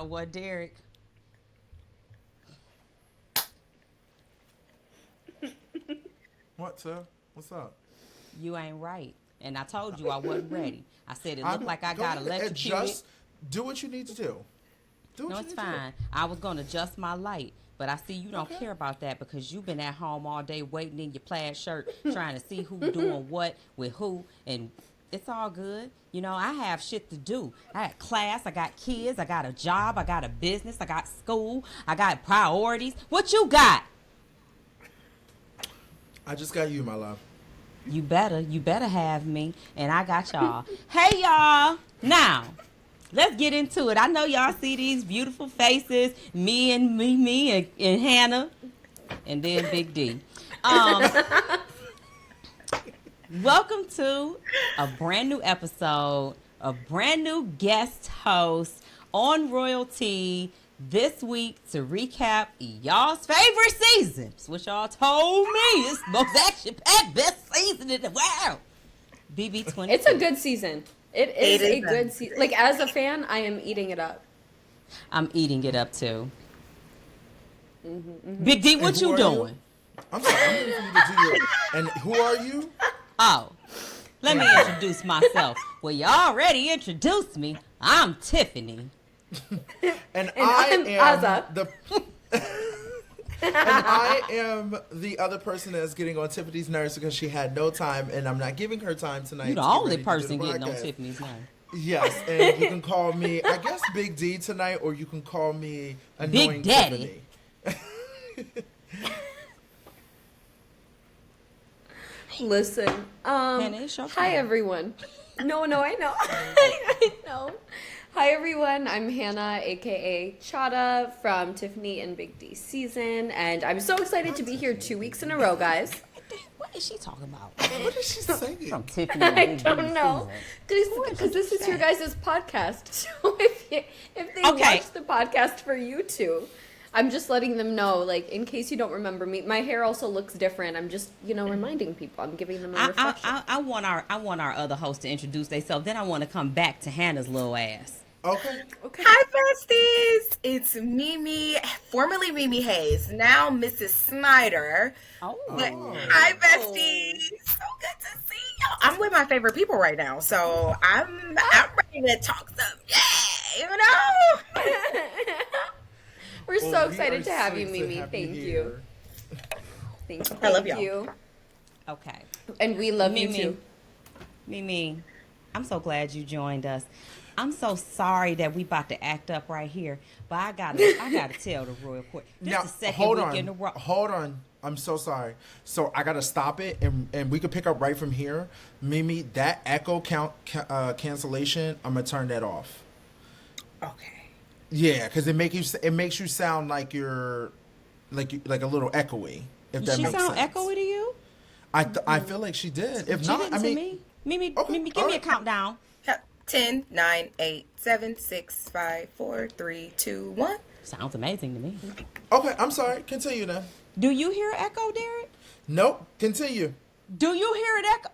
know what, Derek? What, sir? What's up? You ain't right. And I told you I wasn't ready. I said it looked I'm like I got electrocuted. Adjust. Do what you need to do. Do what No, you it's need to fine. I was going to adjust my light, but I see you don't Okay. care about that because you've been at home all day waiting in your plaid shirt trying to see who doing what with who, and it's all good. You know, I have shit to do. I got class, I got kids, I got a job, I got a business, I got school, I got priorities. What you got? do. I just got you, my love. You better have me, and I got y'all. Hey, y'all. Now, let's get into it. I know y'all see these beautiful faces, me and Hannah, and then Big D. Welcome to a brand new episode, a brand new guest host on Royalty this week to recap y'all's favorite seasons, which y'all told me is the most action-packed best season in the world. BB20. It's a good season. It is a good season. Like, as a fan, I am eating it up. I'm eating it up too. Big D, what you doing? I'm sorry. I'm ready for you to do your. And who are you? Oh, let me introduce myself. Well, you already introduced me. I'm Tiffany. And I'm I am Azza. the. And I am the other person that's getting on Tiffany's nerves because she had no time, and I'm not giving her time tonight. You're the to get only ready to do person the getting on podcast. Tiffany's nerves. Yes, and you can call me, I guess, Big D tonight, or you can call me Annoying Big Daddy. Tiffany. Listen, Hannah, it's your hi turn. everyone. No, I know. I know. Hi everyone, I'm Hannah, aka Chada from Tiffany and Big D season, and I'm so excited to be here 2 weeks in a row, guys. What is she talking about? What is she saying? From Tiffany and I Big don't D know, season. because this is your guys' podcast. So if they Okay. watch the podcast for you two, I'm just letting them know, like, in case you don't remember me, my hair also looks different. I'm just, reminding people. I'm giving them a refresher. I want our other host to introduce themselves. Then I want to come back to Hannah's little ass. Okay. Hi, besties. It's Mimi, formerly Mimi Hayes, now Mrs. Snyder. Oh. But hi, besties. So good to see y'all. I'm with my favorite people right now, so I'm ready to talk some. Yeah, We're so Well, we excited are to have so you, excited to Mimi. have Thank you. here. Thank you. I love y'all. you. Okay. And we love you Mimi. too. Mimi, I'm so glad you joined us. I'm so sorry that we about to act up right here, but I gotta tell the royal court. This Now, is the second hold week on. in a row. Hold on. I'm so sorry. So I got to stop it, and we could pick up right from here. Mimi, that echo cancellation, I'm going to turn that off. Okay. Yeah, because it makes you sound like you're like a little echoey. If that She makes sound sense. echoey to you? I feel like she did. If She not, didn't I to mean, me. Mimi, Okay, Mimi, give me a alright. countdown. 10, 9, 8, 7, 6, 5, 4, 3, 2, 1. Sounds amazing to me. okay. I'm sorry. Continue then. Do you hear echo, Derek? Nope. Continue. Do you hear it echo?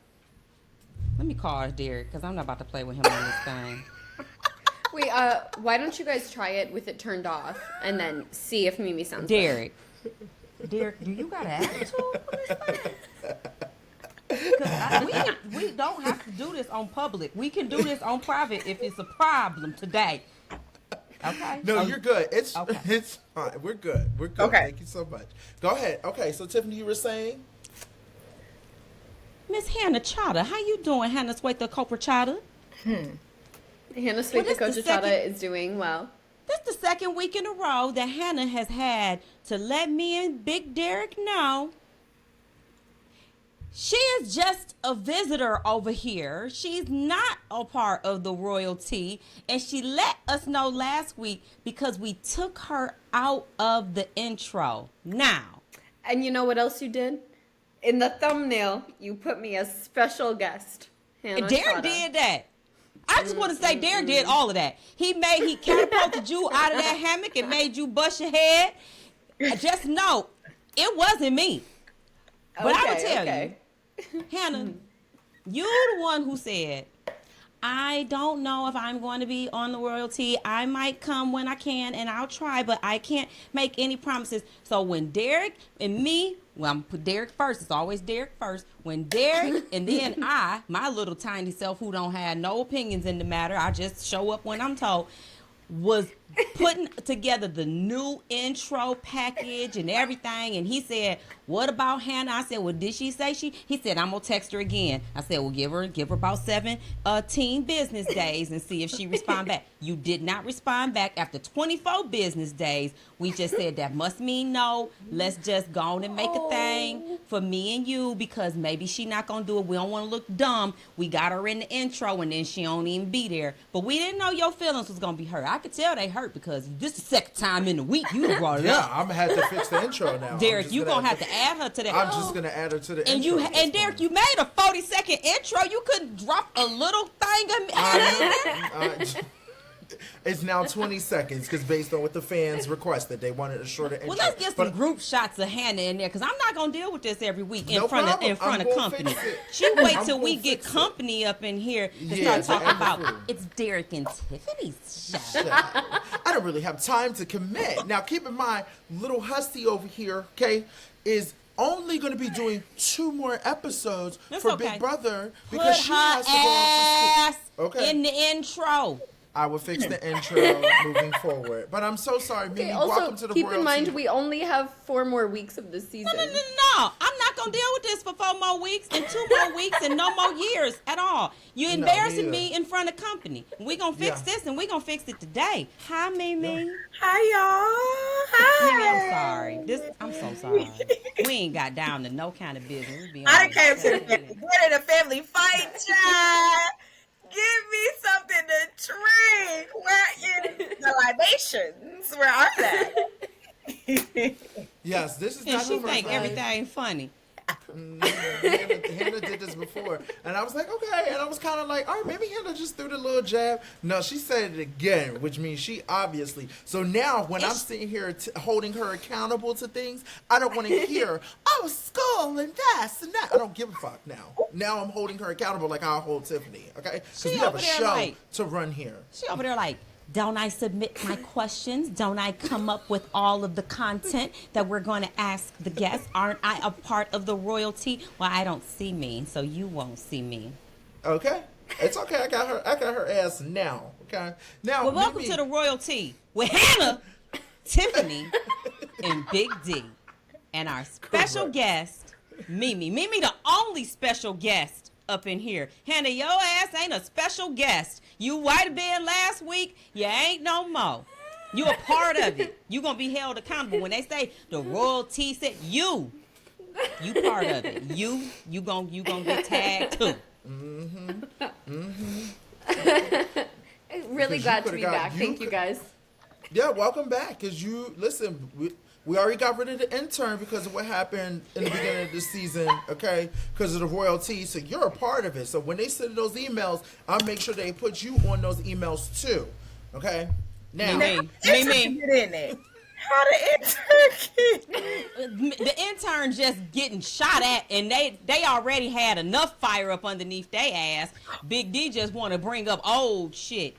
Let me call Derek because I'm not about to play with him on this thing. Wait, why don't you guys try it with it turned off and then see if Mimi sounds Derek, do you got an attitude for this thing? 'Cause we don't have to do this on public. We can do this on private if it's a problem today. Okay? No, you're good. It's Okay. it's fine. We're good. We're good. Okay. Thank you so much. Go ahead. Okay. So Tiffany, you were saying. Miss Hannah Chada, how you doing, Hannah Sweet the Copra Chada? Hannah Sweet Well, the this the Coachachata second- is doing well. This is the second week in a row that Hannah has had to let me and Big Derek know she is just a visitor over here. She's not a part of the royalty. And she let us know last week because we took her out of the intro. Now, And you know what else you did? In the thumbnail, you put me as special guest. Hannah Derek Chada. did that. I just want to say Derek did all of that. He catapulted you out of that hammock and made you bust your head. Just know, it wasn't me. But I would tell you, Hannah, you're the one who said, I don't know if I'm going to be on the royalty. I might come when I can and I'll try, but I can't make any promises. So when Derek and me, well, I'm gonna put Derek first. It's always Derek first. When Derek and then I, my little tiny self who don't have no opinions in the matter, I just show up when I'm told, was putting together the new intro package and everything, and he said, "What about Hannah?" I said, "Well, did she say she?" He said, "I'm gonna text her again." I said, "Well, give her about 17 business days and see if she respond back." You did not respond back after 24 business days. We just said that must mean no. Let's just go on and make a thing for me and you, because maybe she not gonna do it. We don't want to look dumb. We got her in the intro and then she don't even be there. But we didn't know your feelings was gonna be hurt. I could tell they hurt because this is the second time in the week you brought it Yeah, up. I'm gonna have to fix the intro now. Derek, you gonna have to add her to that. I'm just gonna add her to the and intro. and Derek, you made a 40-second intro. You couldn't drop a little thing. It's now 20 seconds because based on what the fans requested, they wanted a shorter intro. Well, let's get some group shots of Hannah in there, because I'm not gonna deal with this every week in No front problem. of I'm gonna company. fix it. She wait I'm till gonna we get fix it. company up in here to Yeah, start to talking add the about food. it's Derek and Tiffany's show. Shut up. I don't really have time to commit. Now, keep in mind, little Husty over here, okay, is only going to be doing 2 more episodes That's for okay. Big Brother Put because she has to go off ass to school. Okay. in the intro. I will fix the intro moving forward. But I'm so sorry, Mimi. Okay, also, Welcome to the keep in royalty. mind, we only have 4 more weeks of the season. No, I'm not gonna deal with this for 4 more weeks and 2 more weeks and no more years at all. You're No, embarrassing me me in front of company. We gonna fix Yeah. this and we gonna fix it today. Hi, Mimi. Hi, y'all. Hi. Mimi, I'm sorry. I'm so sorry. We ain't got down to no kind of business. We be on I done this came to the Saturday. family. Get in a family fight, child. Give me something to drink. Where in the libations? Where are they? Yes, this is And not she the first think time. everything funny. Hannah did this before, and I was like, okay, and I was kind of like, all right, maybe Hannah just threw the little jab. No, she said it again, which means she obviously. So now, when I'm sitting here holding her accountable to things, I don't want to hear, oh, school and this and that. I don't give a fuck now. Now I'm holding her accountable like I'll hold Tiffany, okay? Because She we have over a there show like- to run here. She over there like, don't I submit my questions? Don't I come up with all of the content that we're going to ask the guests? Aren't I a part of the royalty? Well, I don't see me, so you won't see me. Okay, it's okay. I got her ass now. Okay, now. Well, welcome Mimi- to the royalty with Hannah, Tiffany, and Big D, and our special Correct. guest, Mimi. Mimi, the only special guest up in here. Hannah, your ass ain't a special guest. You might have been last week. You ain't no more. You a part of it. You gonna be held accountable when they say the royalty said you part of it. You gonna get tagged too. Really Because glad you to be could've got- back. you Thank you, could- guys. Yeah, welcome back. Cause you listen. We already got rid of the intern because of what happened in the beginning of the season. Okay, because of the royalty. So you're a part of it. So when they send those emails, I'll make sure they put you on those emails too. Okay. Now. Mimi. Get in it. How the intern The intern just getting shot at, and they already had enough fire up underneath their ass. Big D just want to bring up old shit.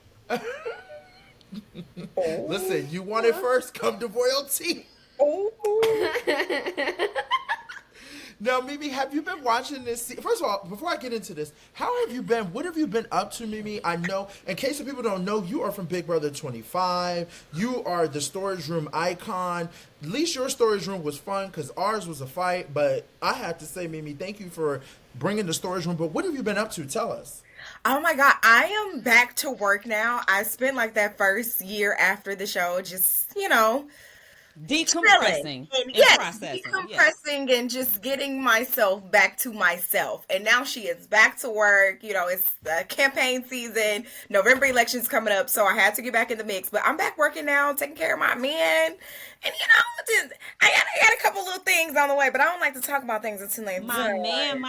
Listen, you want it first? Come to royalty. Now, Mimi, have you been watching this? First of all, before I get into this, how have you been? What have you been up to, Mimi? I know, in case of people don't know, you are from Big Brother 25. You are the storage room icon. At least your storage room was fun because ours was a fight. But I have to say, Mimi, thank you for bringing the storage room. But what have you been up to? Tell us. Oh my God, I am back to work now. I spent like that first year after the show just, Decompressing and yes, processing. decompressing and just getting myself back to myself. And now she is back to work. It's campaign season. November elections coming up, so I had to get back in the mix. But I'm back working now, taking care of my man. And I got a couple little things on the way, but I don't like to talk about things until they My man.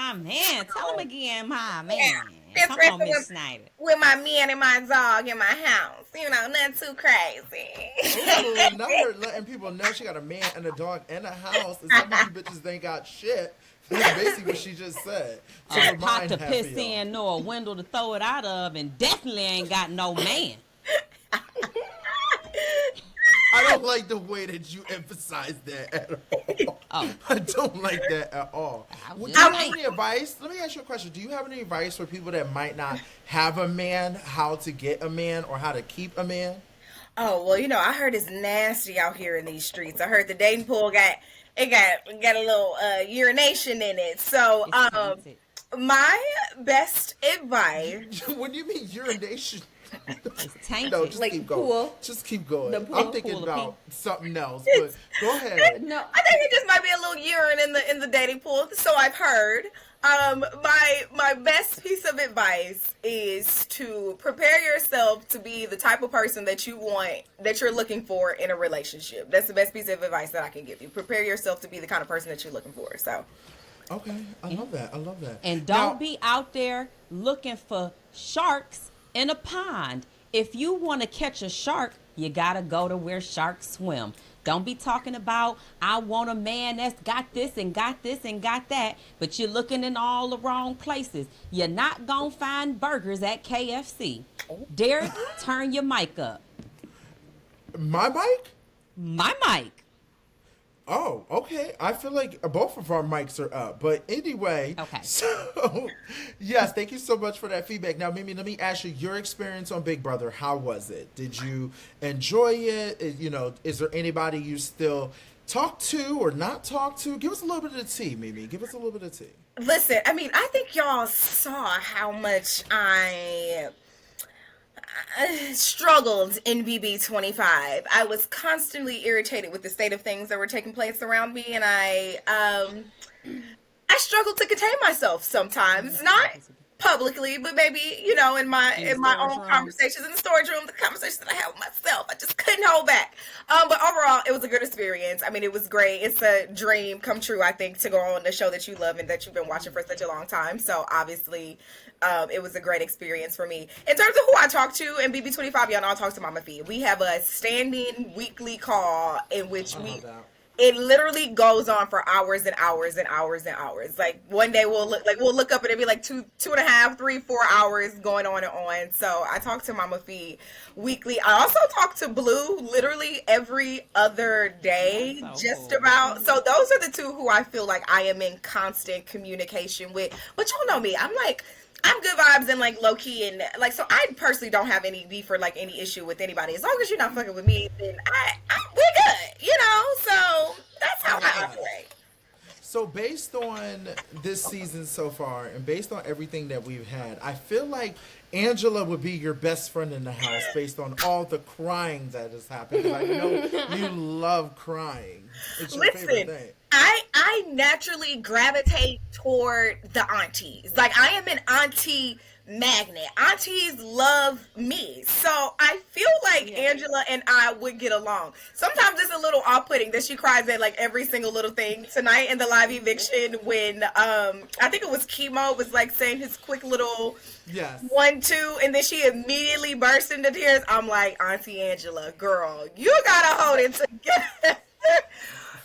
Tell him again, my man. Yeah. Come on, Miss Snyder. With my man and my dog in my house. Nothing too crazy. Not her letting people know she got a man and a dog and a house. And some of you bitches ain't got shit. That's basically what she just said. So A her pot mind to half piss of y'all. in, nor a window to throw it out of, and definitely ain't got no man. I don't like the way that you emphasize that at all. Oh. I don't like that at all. I was Do you just have saying. any advice? Let me ask you a question. Do you have any advice for people that might not have a man, how to get a man or how to keep a man? Oh well, I heard it's nasty out here in these streets. I heard the dating pool got a little urination in it. So It's tainted. my best advice. When you mean urination? It's tainted. No, just Like keep going. pool. Just keep going. The pool. I'm thinking Pool of about pee. something else, but go ahead. No, I think it just might be a little urine in the dating pool. So I've heard. My best piece of advice is to prepare yourself to be the type of person that you're looking for in a relationship. That's the best piece of advice that I can give you. Prepare yourself to be the kind of person that you're looking for. So, Okay, I love that. I love that. And Now- don't be out there looking for sharks in a pond. If you want to catch a shark, you got to go to where sharks swim. Don't be talking about, I want a man that's got this and got this and got that, but you're looking in all the wrong places. You're not going to find burgers at KFC. Derek, turn your mic up. My mic? My mic. Oh, okay. I feel like both of our mics are up. But anyway, Okay. So, yes, thank you so much for that feedback. Now, Mimi, let me ask you, your experience on Big Brother, how was it? Did you enjoy it? Is there anybody you still talk to or not talk to? Give us a little bit of the tea, Mimi. Give us a little bit of tea. listen, I think y'all saw how much I struggled in BB25. I was constantly irritated with the state of things that were taking place around me, and I struggled to contain myself sometimes, not publicly, but maybe in my In the own storage room. conversations in the storage room, the conversations that I have with myself. I just couldn't hold back. But overall, it was a good experience. I mean, it was great. It's a dream come true, I think, to go on the show that you love and that you've been watching for such a long time. So obviously, it was a great experience for me. In terms of who I talk to in BB25, y'all know I talk to Mama Fee. We have a standing weekly call in which it literally goes on for hours and hours and hours and hours. Like one day we'll look up and it'll be like 2.5, 3, 4 hours going on and on. So I talk to Mama Fee weekly. I also talk to Blue literally every other day, That's so just cool. about. So those are the two who I feel like I am in constant communication with. But y'all know me. I'm good vibes and like low key and like, so I personally don't have any beef or like any issue with anybody. As long as you're not fucking with me, then we're good, so that's how I operate. So based on this season so far and based on everything that we've had, I feel like Angela would be your best friend in the house based on all the crying that has happened. I know you love crying. It's your favorite thing. I naturally gravitate toward the aunties. Like I am an auntie magnet. Aunties love me. So I feel like Angela and I would get along. Sometimes it's a little off-putting that she cries at like every single little thing. Tonight in the live eviction when I think it was Chemo was like saying his quick little Yes. 1, 2, and then she immediately burst into tears. I'm like, Auntie Angela, girl, you gotta hold it together.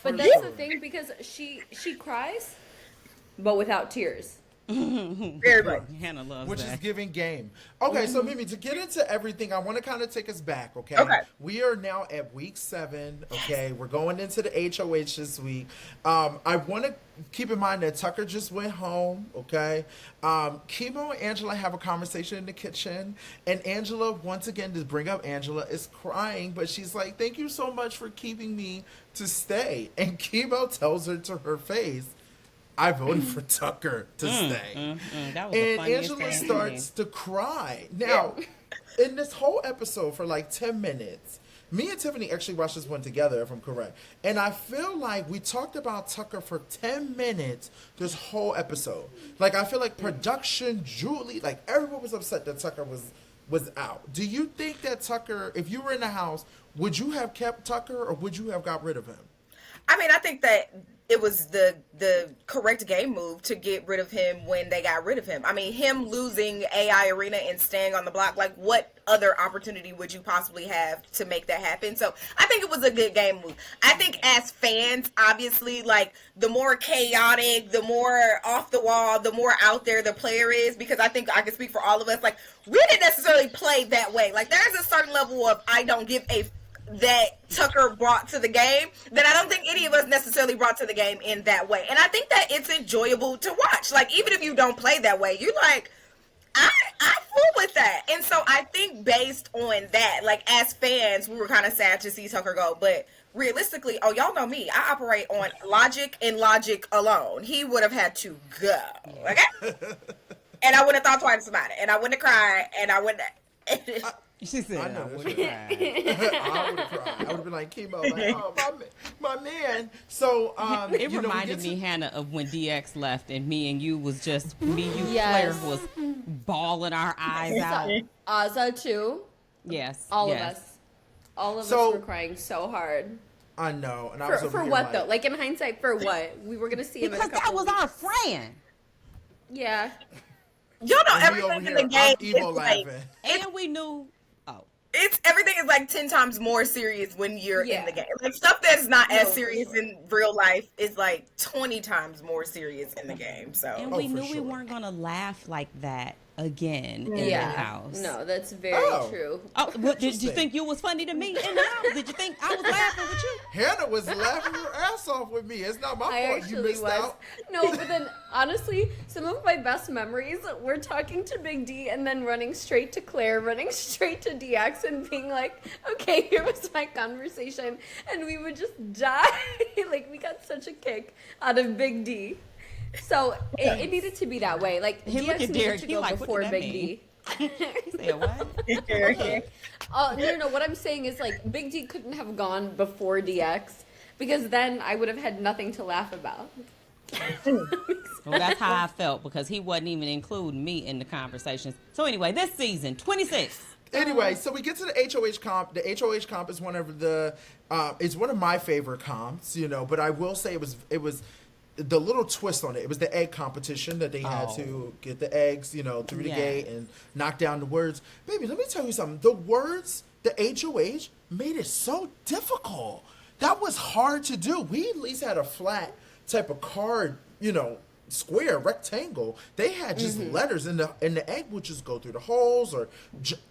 but that's the thing because she cries, but without tears. Very much. Hannah loves Which that. is giving game. Okay, so Mimi, to get into everything, I want to kind of take us back, okay? Okay. We are now at week 7, okay? We're going into the HOH this week. I want to keep in mind that Tucker just went home, okay? Chemo and Angela have a conversation in the kitchen, and Angela, once again, to bring up Angela, is crying, but she's like, thank you so much for keeping me to stay. And Chemo tells her to her face, I voted for Tucker to stay. That was the And funniest Angela thing. starts to cry. Now, in this whole episode for like 10 minutes, me and Tiffany actually watched this one together, if I'm correct. And I feel like we talked about Tucker for 10 minutes this whole episode. Like, I feel like production, Julie, like everyone was upset that Tucker was out. Do you think that Tucker, if you were in the house, would you have kept Tucker or would you have got rid of him? I mean, I think that it was the correct game move to get rid of him when they got rid of him. I mean, him losing AI Arena and staying on the block, like what other opportunity would you possibly have to make that happen? So I think it was a good game move. I think as fans, obviously, like the more chaotic, the more off the wall, the more out there the player is, because I think I can speak for all of us, like we didn't necessarily play that way. Like there's a certain level of I don't give a that Tucker brought to the game that I don't think any of us necessarily brought to the game in that way. And I think that it's enjoyable to watch. Like, even if you don't play that way, you're like, I fool with that. And so I think based on that, like, as fans, we were kind of sad to see Tucker go. But realistically, oh, y'all know me. I operate on logic and logic alone. He would have had to go. Okay? And I wouldn't have thought twice about it. And I wouldn't have cried. And I wouldn't have... She said, I would have cried. I would have cried. I would have been like, Chemo, like, oh, my man. So, it reminded me, Hannah, of when DX left and me and you was just, me, you, Claire was bawling our eyes out. Azza, too. Yes. All of us. All of us were crying so hard. I know. And I was for what, though? Like, in hindsight, for what? We were going to see him in a couple that was our friend. Yeah. Y'all know everything in the game is laughing. And we knew... It's everything is like 10 times more serious when you're in the game. Like stuff that's not as serious in real life is like 20 times more serious in the game. So and we knew we weren't gonna laugh like that again in the house. No, that's very true. Oh, did you think you was funny to me in the house? Did you think I was laughing with you? Hannah was laughing her ass off with me. It's not my fault you missed out. No, but then honestly, some of my best memories were talking to Big D and then running straight to Claire, running straight to DX and being like, okay, here was my conversation. And we would just die. Like, we got such a kick out of Big D. So it needed to be that way. Like, DX needed to go before Big D. Say what? No. What I'm saying is, like, Big D couldn't have gone before DX because then I would have had nothing to laugh about. Well, that's how I felt because he wasn't even including me in the conversations. So anyway, this season, 26. Anyway, so we get to the HOH comp. The HOH comp is one of it's one of my favorite comps, you know. But I will say it was the little twist on it. It was the egg competition that they had to get the eggs, you know, through the gate and knock down the words. Baby, let me tell you something. The words, the HOH, made it so difficult. That was hard to do. We at least had a flat type of card, you know, square, rectangle. They had just letters, and the egg would just go through the holes.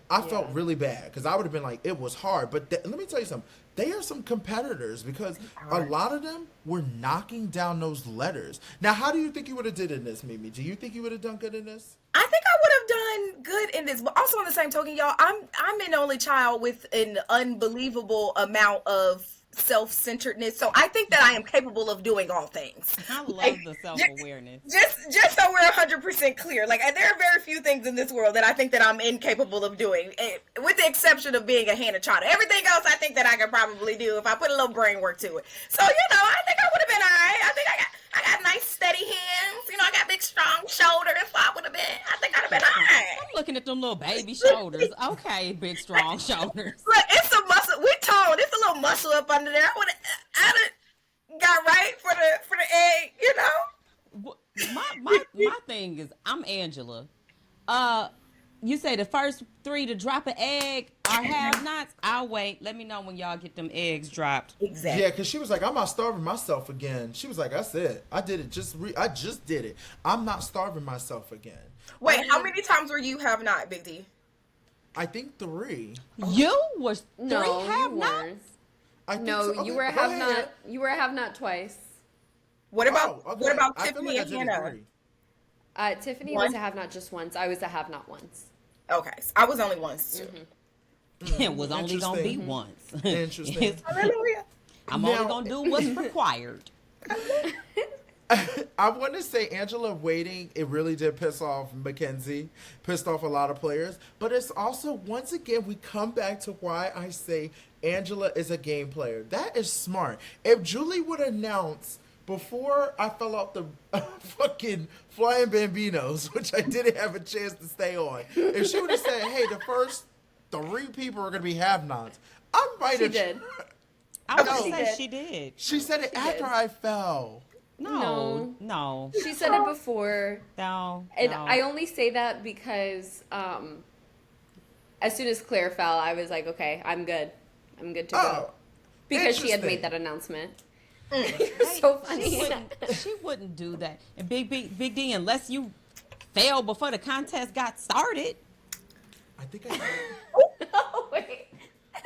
I felt really bad because I would have been like, it was hard. But let me tell you something. They are some competitors because a lot of them were knocking down those letters. Now, how do you think you would have did in this, Mimi? Do you think you would have done good in this? I think I would have done good in this, but also on the same token, y'all, I'm an only child with an unbelievable amount of self-centeredness, so I think that I am capable of doing all things. I love the self-awareness. Just so we're 100% clear, like there are very few things in this world that I think that I'm incapable of doing, with the exception of being a Hannah Chata. Everything else I think that I could probably do if I put a little brain work to it. So, you know, I think I would have been alright. I think I got nice steady hands, you know, I got big strong shoulders, so I would have been, I think I'd have been alright. I'm looking at them little baby shoulders. Okay, big strong shoulders. Look, it's some muscle, we toned, it's a little muscle up under there. I'd have got right for the egg, you know. My thing is, I'm Angela. You say the first 3 to drop an egg are have-nots. I'll wait. Let me know when y'all get them eggs dropped. Exactly. Yeah, because she was like, I'm not starving myself again. She was like, that's it. I did it. I just did it. I'm not starving myself again. Wait, how many times were you have not, Big D? I think 3. You was 3 No, have-nots? You were a have-not. You were a have-not twice. What about okay. what about I Tiffany feel and like I Hannah? did it 3. Tiffany was a have-not just once. I was a have-not once. Okay, so I was only once too. It was only going to be once. Interesting. Hallelujah. I'm only going to do what's required. I want to say Angela waiting, it really did piss off Mackenzie, pissed off a lot of players. But it's also, once again, we come back to why I say Angela is a game player. That is smart. If Julie would announce before I fell off the fucking Flying Bambinos, which I didn't have a chance to stay on, if she would have said, hey, the first 3 people are going to be have-nots, I might have... She did. I would No. say she did. She said it She after did. I fell. No. She said it before. No. And no. I only say that because as soon as Claire fell, I was like, okay, I'm good. I'm good to go. Because she had made that announcement. So funny. She wouldn't do that. And Big D, unless you fail before the contest got started. I think I Oh, wait.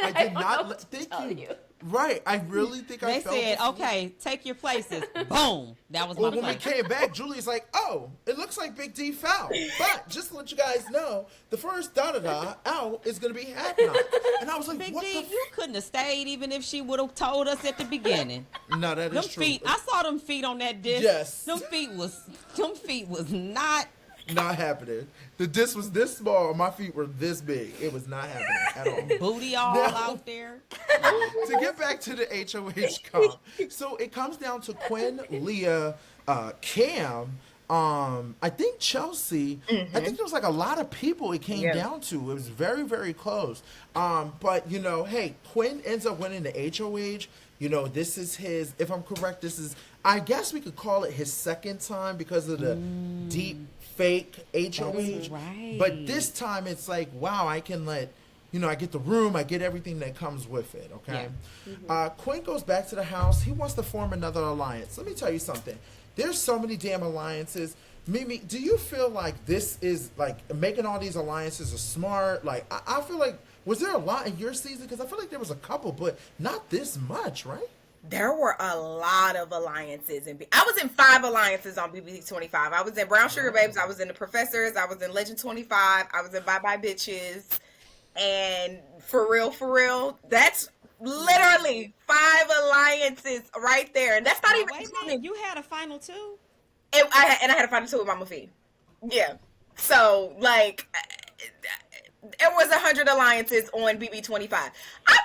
I did not thank you. Right. I really think I They fell said, before. okay, take your places. Boom. That was my Well, when we plan. came back, Julie's like, oh, it looks like Big D foul. But just to let you guys know, the first da-da-da out is going to be half knock. And I was like, Big what D, the you couldn't have stayed even if she would have told us at the beginning. No, that is Them true. feet, I saw them feet on that disc. Yes. Them feet was not. Not happening. The disc was this small. My feet were this big. It was not happening at all. Booty all No. out there. To get back to the HOH comp, so it comes down to Quinn, Leah, Cam, I think Chelsea. I think there was like a lot of people it came down to. It was very, very close. But you know, hey, Quinn ends up winning the HOH. You know, this is his, if I'm correct, this is, I guess we could call it his second time because of the deep fake HOH. right. But this time it's like, wow, I can let, you know, I get the room, I get everything that comes with it, okay? Quinn goes back to the house. He wants to form another alliance. Let me tell you something. There's so many damn alliances. Mimi, do you feel like this is, like, making all these alliances are smart? Like, I feel like, was there a lot in your season? Because I feel like there was a couple, but not this much, right? There were a lot of alliances. I was in 5 alliances on BB 25. I was in Brown Sugar Babes. I was in The Professors. I was in Legend 25. I was in Bye Bye Bitches. And for real, that's literally 5 alliances right there. And that's not even... Wait a minute, you had a final two? I had to find a 2 with Mama Fee. Yeah. So, like... It was 100 alliances on BB25. I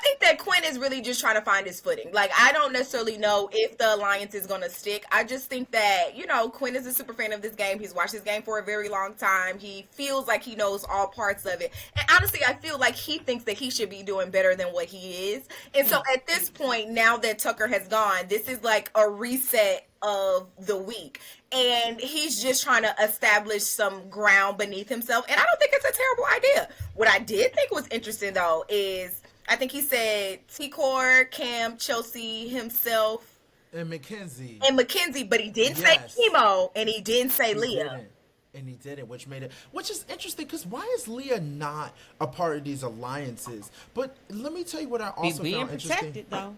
think that Quinn is really just trying to find his footing. Like, I don't necessarily know if the alliance is going to stick. I just think that, you know, Quinn is a super fan of this game. He's watched this game for a very long time. He feels like he knows all parts of it. And honestly, I feel like he thinks that he should be doing better than what he is. And so at this point, now that Tucker has gone, this is like a reset of the week. And he's just trying to establish some ground beneath himself. And I don't think it's a terrible idea. What I did think was interesting, though, is I think he said T-Core, Cam, Chelsea, himself, And Mackenzie. but he didn't say Chemo, and he didn't say Leah. Didn't. And he didn't, which is interesting, because why is Leah not a part of these alliances? But let me tell you what I also Being found interesting. protected, though.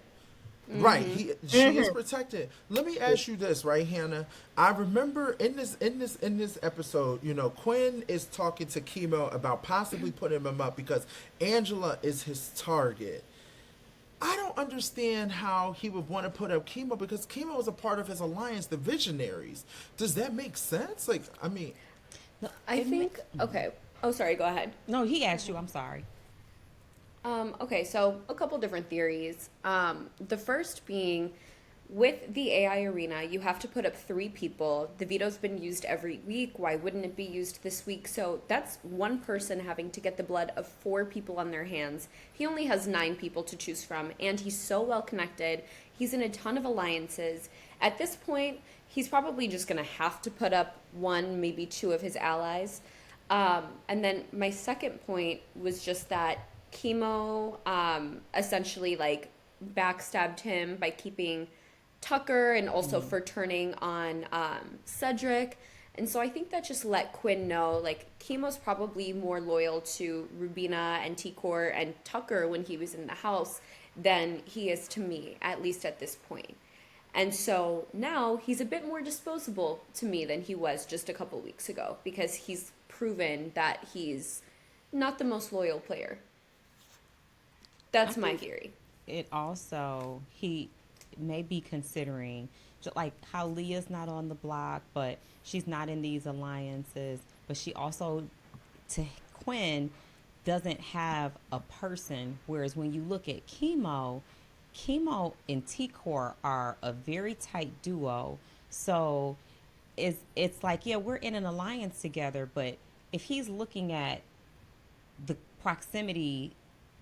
Right, she is protected. Let me ask you this, right, Hannah? I remember in this episode, you know, Quinn is talking to Chemo about possibly putting him up because Angela is his target. I don't understand how he would want to put up Chemo because Chemo is a part of his alliance, the Visionaries. Does that make sense? Like, I mean, I think, okay. Oh, sorry, go ahead. No, he asked you. I'm sorry. Okay, so a couple different theories. The first being, with the AI arena, you have to put up 3 people. The veto's been used every week. Why wouldn't it be used this week? So that's one person having to get the blood of 4 people on their hands. He only has 9 people to choose from, and he's so well connected. He's in a ton of alliances. At this point, he's probably just going to have to put up 1, maybe 2 of his allies. And then my second point was just that Chemo essentially like backstabbed him by keeping Tucker and also for turning on Cedric. And so I think that just let Quinn know, like, Chemo's probably more loyal to Rubina and T-Core and Tucker when he was in the house than he is to me, at least at this point. And so now he's a bit more disposable to me than he was just a couple weeks ago because he's proven that he's not the most loyal player. That's my theory. It also, he may be considering, just like how Leah's not on the block, but she's not in these alliances, but she also, to Quinn, doesn't have a person, whereas when you look at Chemo and T-Core are a very tight duo, so it's like, yeah, we're in an alliance together, but if he's looking at the proximity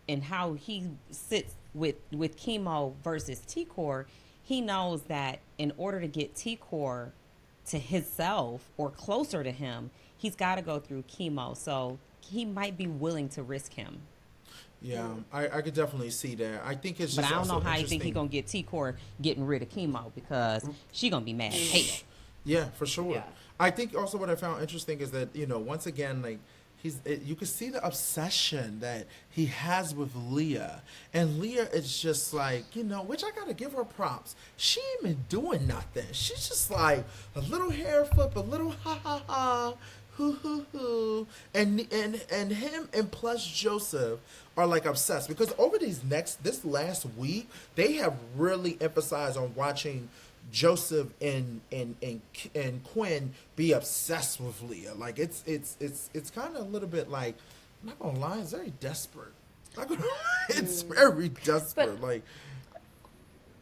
and how he sits with chemo versus T-Core, he knows that in order to get T-Core to himself or closer to him, he's got to go through chemo. So he might be willing to risk him. Yeah, I could definitely see that. I think it's But just I don't know also how you think he's interesting. going to get T-Core getting rid of chemo, because she going to be mad as hell. Yeah, for sure. Yeah. I think also what I found interesting is that, once again, like, you can see the obsession that he has with Leah. And Leah is just like, which I got to give her props. She ain't been doing nothing. She's just like a little hair flip, a little ha ha ha, hoo hoo hoo. And him and plus Joseph are like obsessed, because over this last week, they have really emphasized on watching Joseph and Quinn be obsessed with Leah. Like it's kind of a little bit like, I'm not gonna lie, it's very desperate. It's very desperate. Like,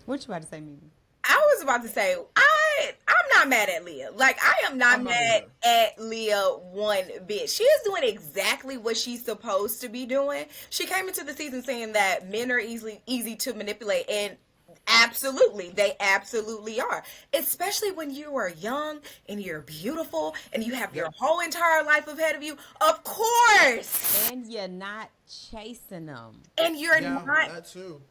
What you about to say, Mimi? I was about to say, I'm not mad at Leah. Like, I am not I'm not mad either. at Leah one bit. She is doing exactly what she's supposed to be doing. She came into the season saying that men are easy to manipulate, and absolutely, they absolutely are. Especially when you are young and you're beautiful and you have your whole entire life ahead of you. Of course. And you're not chasing them. And you're yeah, not. that too.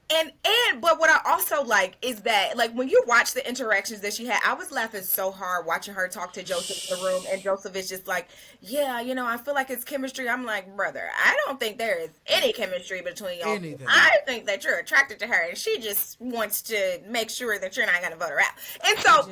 But what I also like is that, like, when you watch the interactions that she had, I was laughing so hard watching her talk to Joseph in the room, and Joseph is just like, yeah, I feel like it's chemistry. I'm like, brother, I don't think there is any chemistry between y'all. Anything. I think that you're attracted to her, and she just wants to make sure that you're not gonna vote her out. And so,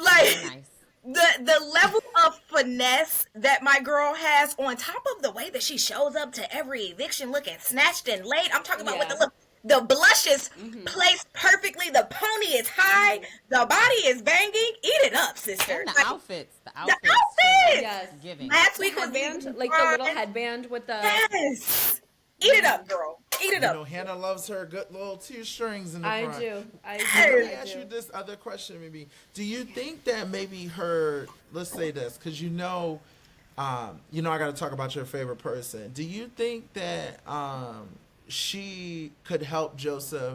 like, Nice. the level of finesse that my girl has, on top of the way that she shows up to every eviction looking snatched and laid. I'm talking about with the look. The blush is placed perfectly. The pony is high. The body is banging. Eat it up, sister. And the Like, outfits. The the outfits. outfits. Yes. Giving. Last The week was headband, like the little headband with the. Yes. Eat it up, girl. Eat it up. Hannah loves her good little two strings in the I front. do. I Let me do. ask you this other question, maybe. Do you think that maybe her, let's say this, because I got to talk about your favorite person. Do you think that she could help Joseph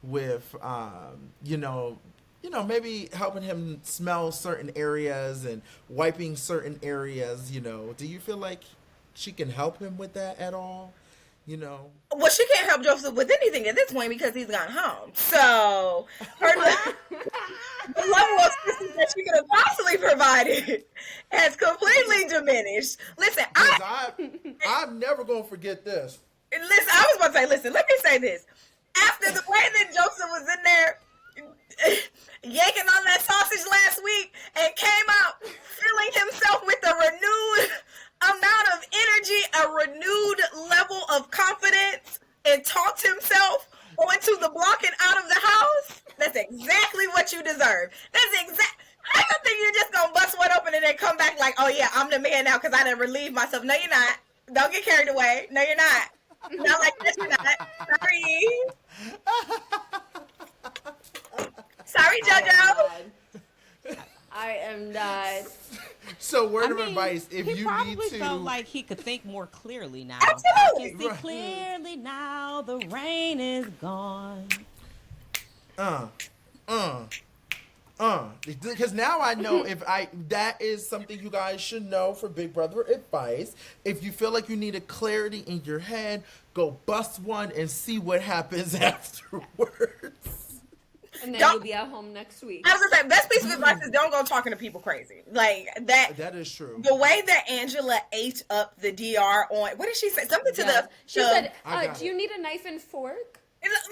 with, maybe helping him smell certain areas and wiping certain areas? Do you feel like she can help him with that at all? Well, she can't help Joseph with anything at this point because he's gone home. So the level of assistance that she could have possibly provided has completely diminished. Listen, I'm never gonna forget this. Listen, I was about to say, listen, let me say this. After the way that Joseph was in there yanking on that sausage last week and came out filling himself with a renewed amount of energy, a renewed level of confidence, and talked himself onto the block and out of the house, that's exactly what you deserve. I don't think you're just gonna bust one open and then come back like, oh yeah, I'm the man now because I done relieved myself. No, you're not. Don't get carried away. No, you're not. Not like this, you're not. Sorry, JoJo. I am not. So word of advice, if he you probably need to, felt like he could think more clearly now. Absolutely. I can see Right. clearly now. The rain is gone. because now I know that is something you guys should know for Big Brother advice. If you feel like you need a clarity in your head, go bust one and see what happens afterwards. And then Don't- you'll be at home next week. I was gonna say, best piece of advice is don't go talking to people crazy. Like that. That is true. The way that Angela ate up the DR on, what did she say? Something to Yes. She the said, I got do you need a knife and fork?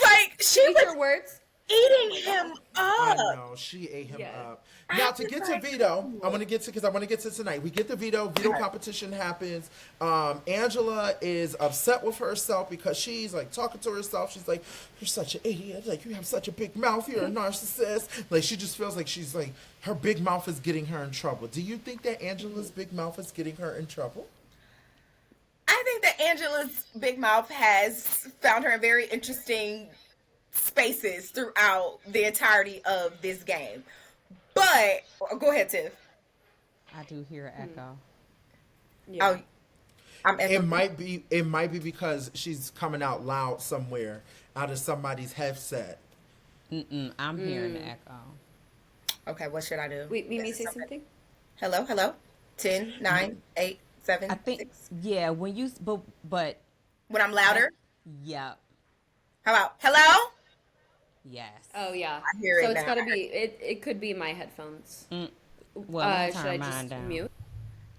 like she Use your was words. eating him I up. know she ate him Yeah. up. Now to get to veto, I want to get to tonight. We get the veto competition happens. Angela is upset with herself because she's like talking to herself. She's like, "You're such an idiot. Like you have such a big mouth. You're a narcissist." Like she just feels like she's like her big mouth is getting her in trouble. Do you think that Angela's big mouth is getting her in trouble? I think that Angela's big mouth has found her in very interesting spaces throughout the entirety of this game. But go ahead, Tiff. I do hear an echo. Yeah. Oh, I'm It might be. It might be because she's coming out loud somewhere out of somebody's headset. I'm hearing the echo. Okay, what should I do? Wait, Mimi, Is say it somebody- something. Hello, hello. 10, 9, 8, 7, I think 6. yeah. When you but When I'm louder. yeah, How about hello? yes. Oh yeah. I hear so it it's now. gotta be. It could be my headphones. Well, let me Should turn I mine just down. mute?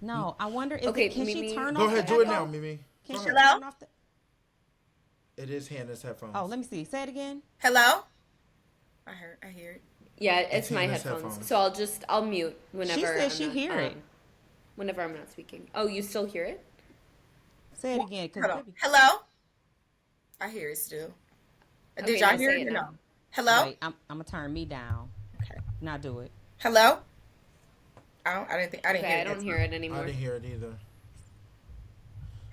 No, I wonder. Okay, Can she Mimi- turn Go off? ahead, the do it echo? now, Mimi. Can Go she ahead. Hello? turn off the? It is Hannah's headphones. Oh, let me see. Say it again. Hello? I hear it. Yeah, it's my Tina's headphones. headphones. So I'll mute whenever. She said I'm she not, hear it. Whenever I'm not speaking. Oh, you still hear it? Say it again, Hold on. cause Hello? I hear it still. Did Okay, y'all now hear say it it or no? now. Hello? wait, I'm gonna turn me down. Okay. Now do it. Hello? I didn't Okay, hear I it. don't hear it I anymore. didn't hear it either.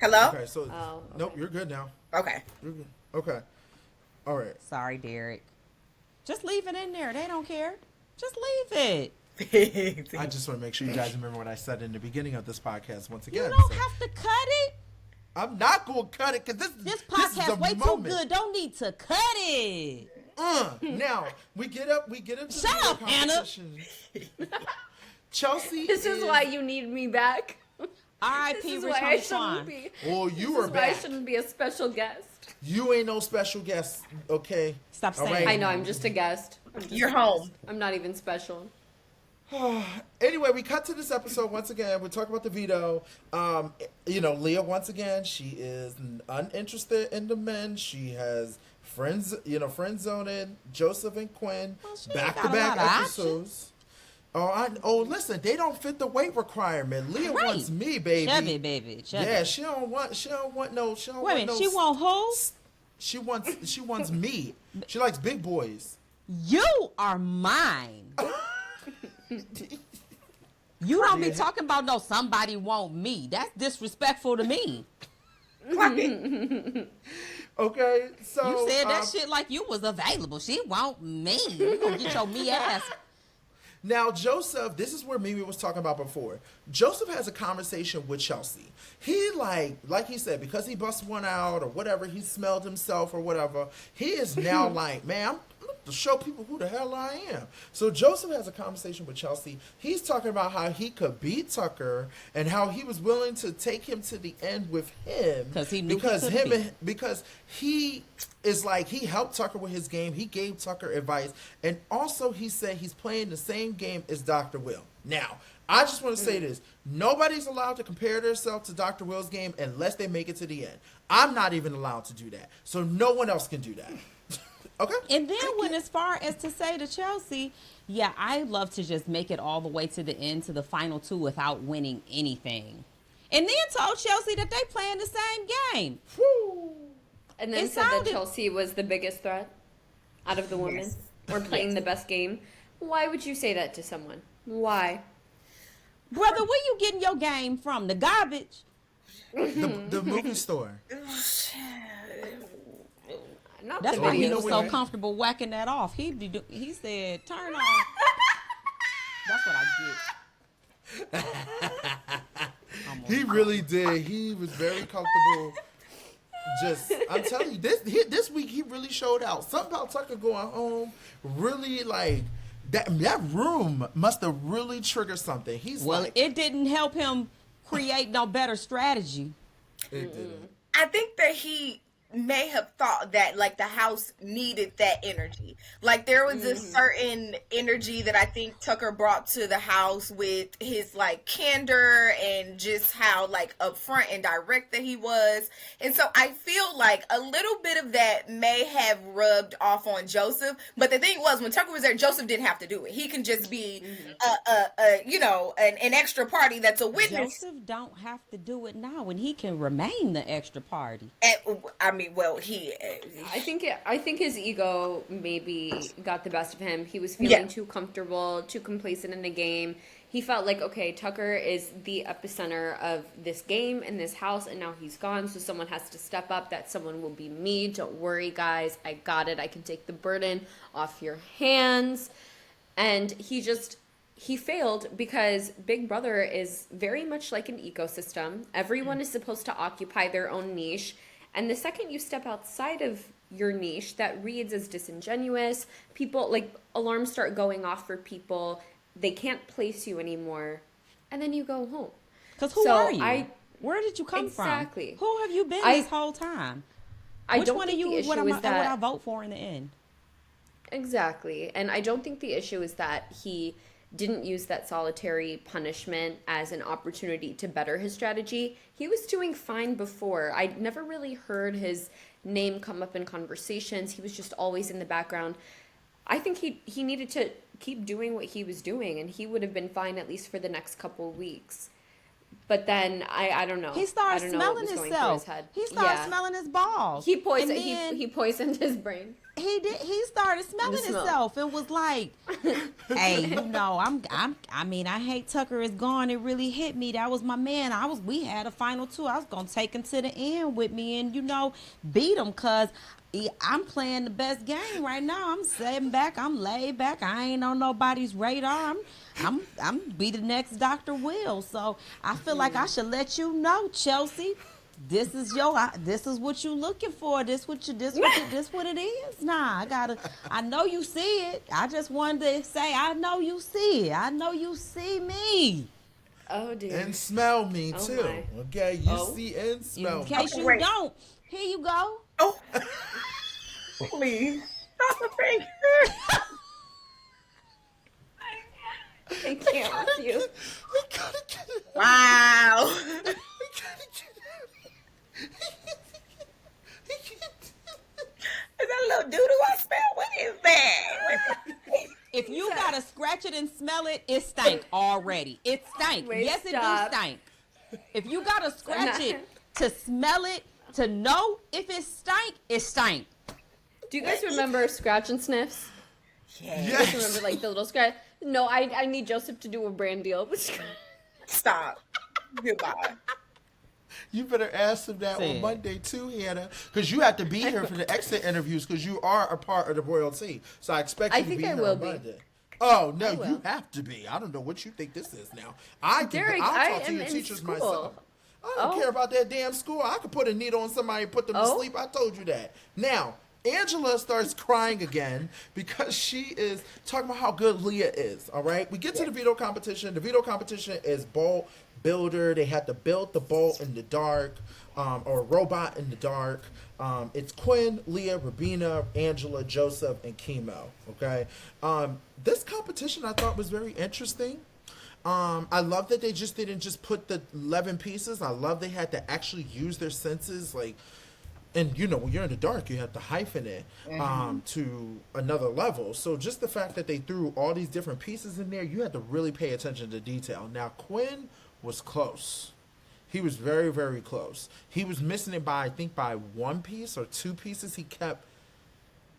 Hello? Okay, so Oh, nope, okay. you're good now. Okay. You're good. Okay. All right. Sorry, Derek. Just leave it in there. They don't care. Just leave it. I just want to make sure you guys remember what I said in the beginning of this podcast once You again. don't So have to cut it. I'm not going to cut it because This is podcast the way moment. too good. Don't need to cut it. Now we get into Shut the up, Hannah. competition. Chelsea. This is why you need me back. This R.I.P. is Rich why I Homie shouldn't Swan. be. Oh, This you are is why I back. shouldn't be a special guest. You ain't no special guest, okay? Stop All saying right. I know, I'm just a guest. You're home. I'm not even special. Anyway, we cut to this episode once again. We're talking about the veto. Leah once again, she is uninterested in the men. She has friends, friend zoning Joseph and Quinn, Well, she ain't back got to a back lot of episodes. Listen, they don't fit the weight requirement. Leah Right. wants me, baby. Chubby, baby. Chubby. Yeah, she don't want no. Wait a minute. She want who? She wants me. She likes big boys. You are mine. You don't be talking about no somebody want me. That's disrespectful to me. Okay, so You said that shit like you was available. She want me. You gonna get your me ass. Now, Joseph, this is where Mimi was talking about before. Joseph has a conversation with Chelsea. He like he said, because he bust one out or whatever, he smelled himself or whatever. He is now like, man, I'm to show people who the hell I am. So Joseph has a conversation with Chelsea. He's talking about how he could beat Tucker and how he was willing to take him to the end with him 'Cause he knew he because could beat. because he is like, he helped Tucker with his game. He gave Tucker advice. And also he said he's playing the same game as Dr. Will. Now, I just want to say this. Nobody's allowed to compare themselves to Dr. Will's game unless they make it to the end. I'm not even allowed to do that. So no one else can do that. Okay? And then when as far as to say to Chelsea, yeah, I love to just make it all the way to the end, to the final two without winning anything. And then told Chelsea that they playing the same game. And then It said that sounded- Chelsea was the biggest threat out of the women. Yes. Or playing the best game. Why would you say that to someone? Why? Brother, where you getting your game from? The garbage? The movie store. Not That's the why he videos. was so comfortable whacking that off. He said, turn on. That's what I get. He really did. He was very comfortable. I'm telling you, this week he really showed out. Something about Tucker going home really like that room must have really triggered something. He's Well, like, it didn't help him create no better strategy. it didn't. I think that he may have thought that like the house needed that energy. Like there was a certain energy that I think Tucker brought to the house with his like candor and just how like upfront and direct that he was. And so I feel like a little bit of that may have rubbed off on Joseph. But the thing was, when Tucker was there, Joseph didn't have to do it. He can just be an extra party that's a witness. Joseph don't have to do it now, and he can remain the extra party. I think his ego maybe got the best of him. He was feeling too comfortable, too complacent in the game. He felt like, okay, Tucker is the epicenter of this game and this house, and now he's gone, so someone has to step up. That someone will be me. Don't worry, guys. I got it. I can take the burden off your hands. And he he failed because Big Brother is very much like an ecosystem. Everyone is supposed to occupy their own niche. And the second you step outside of your niche, that reads as disingenuous. People, like, alarms start going off for people. They can't place you anymore. And then you go home. Because who are you? Where did you come from? Exactly. Who have you been this whole time? Which one of you would I vote for in the end? Exactly. And I don't think the issue is that he didn't use that solitary punishment as an opportunity to better his strategy. He was doing fine before. I never really heard his name come up in conversations. He was just always in the background. I think he needed to keep doing what he was doing, and he would have been fine at least for the next couple of weeks. But then I don't know. He started smelling himself. He started smelling his balls. He poisoned his brain. He did. He started smelling himself and was like, "Hey, you know, I hate Tucker is gone. It really hit me. That was my man. We had a final two. I was gonna take him to the end with me and beat him because I'm playing the best game right now. I'm sitting back. I'm laid back. I ain't on nobody's radar. I'm be the next Dr. Will. So I feel like I should let you know, Chelsea. This is what you looking for. This what it is. Nah, I know you see it. I just wanted to say, I know you see it. I know you see me. Oh dear. And smell me too. My. Okay, you see and smell me. In case you don't, here you go. Oh, please stop the finger. I can't with you. We gotta get it. Wow. We gotta get it. Is that a little doo-doo I smell? What is that? If you gotta scratch it and smell it, it stank already. It stank. Wait, yes, stop. It do stink. If you gotta scratch it to smell it, to know if it stank, it stank. Do you guys remember scratch and sniffs? Yes. You guys remember like the little scratch? No, I need Joseph to do a brand deal. Stop. Goodbye. You better ask him that on Monday too, Hannah, because you have to be here for the exit interviews because you are a part of the royalty. So I expect you to be here on Monday. Oh no, you have to be. I don't know what you think this is now. I'll talk to your teachers myself. I don't care about that damn school. I could put a needle on somebody and put them to sleep. I told you that. Now, Angela starts crying again because she is talking about how good Leah is. All right, we get to the veto competition. The veto competition is bolt builder. They had to build the bolt in the dark, or a robot in the dark. It's Quinn, Leah, Rabina, Angela, Joseph, and Chemo. Okay, this competition I thought was very interesting. I love that they just didn't just put the 11 pieces. I love they had to actually use their senses, like. And, when you're in the dark, you have to hyphen it to another level. So just the fact that they threw all these different pieces in there, you had to really pay attention to detail. Now, Quinn was close. He was very, very close. He was missing it by one piece or two pieces. He kept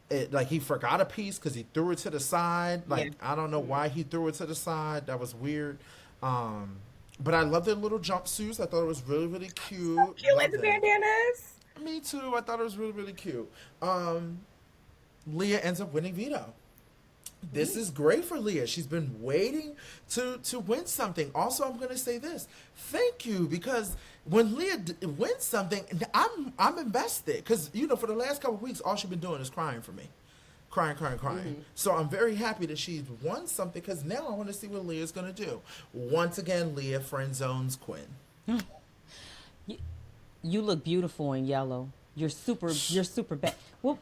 it, like he forgot a piece because he threw it to the side. I don't know why he threw it to the side. That was weird. But I love their little jumpsuits. I thought it was really, really cute. So cute with the bandanas. Me too. I thought it was really, really cute. Leah ends up winning veto. This is great for Leah. She's been waiting to win something. Also, I'm going to say this. Thank you, because when Leah wins something, I'm invested. Because, for the last couple of weeks, all she's been doing is crying for me. Crying. So I'm very happy that she's won something because now I want to see what Leah's going to do. Once again, Leah friend zones Quinn. You look beautiful in yellow. You're super bad. Well,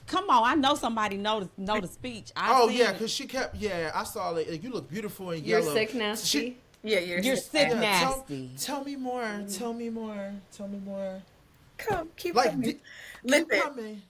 come on, I know somebody know the speech. Because she kept. Yeah, I saw it. You look beautiful in yellow. You're sick, nasty. You're sick, nasty. Tell me more. Tell me more. Come, keep like, coming. Keep coming.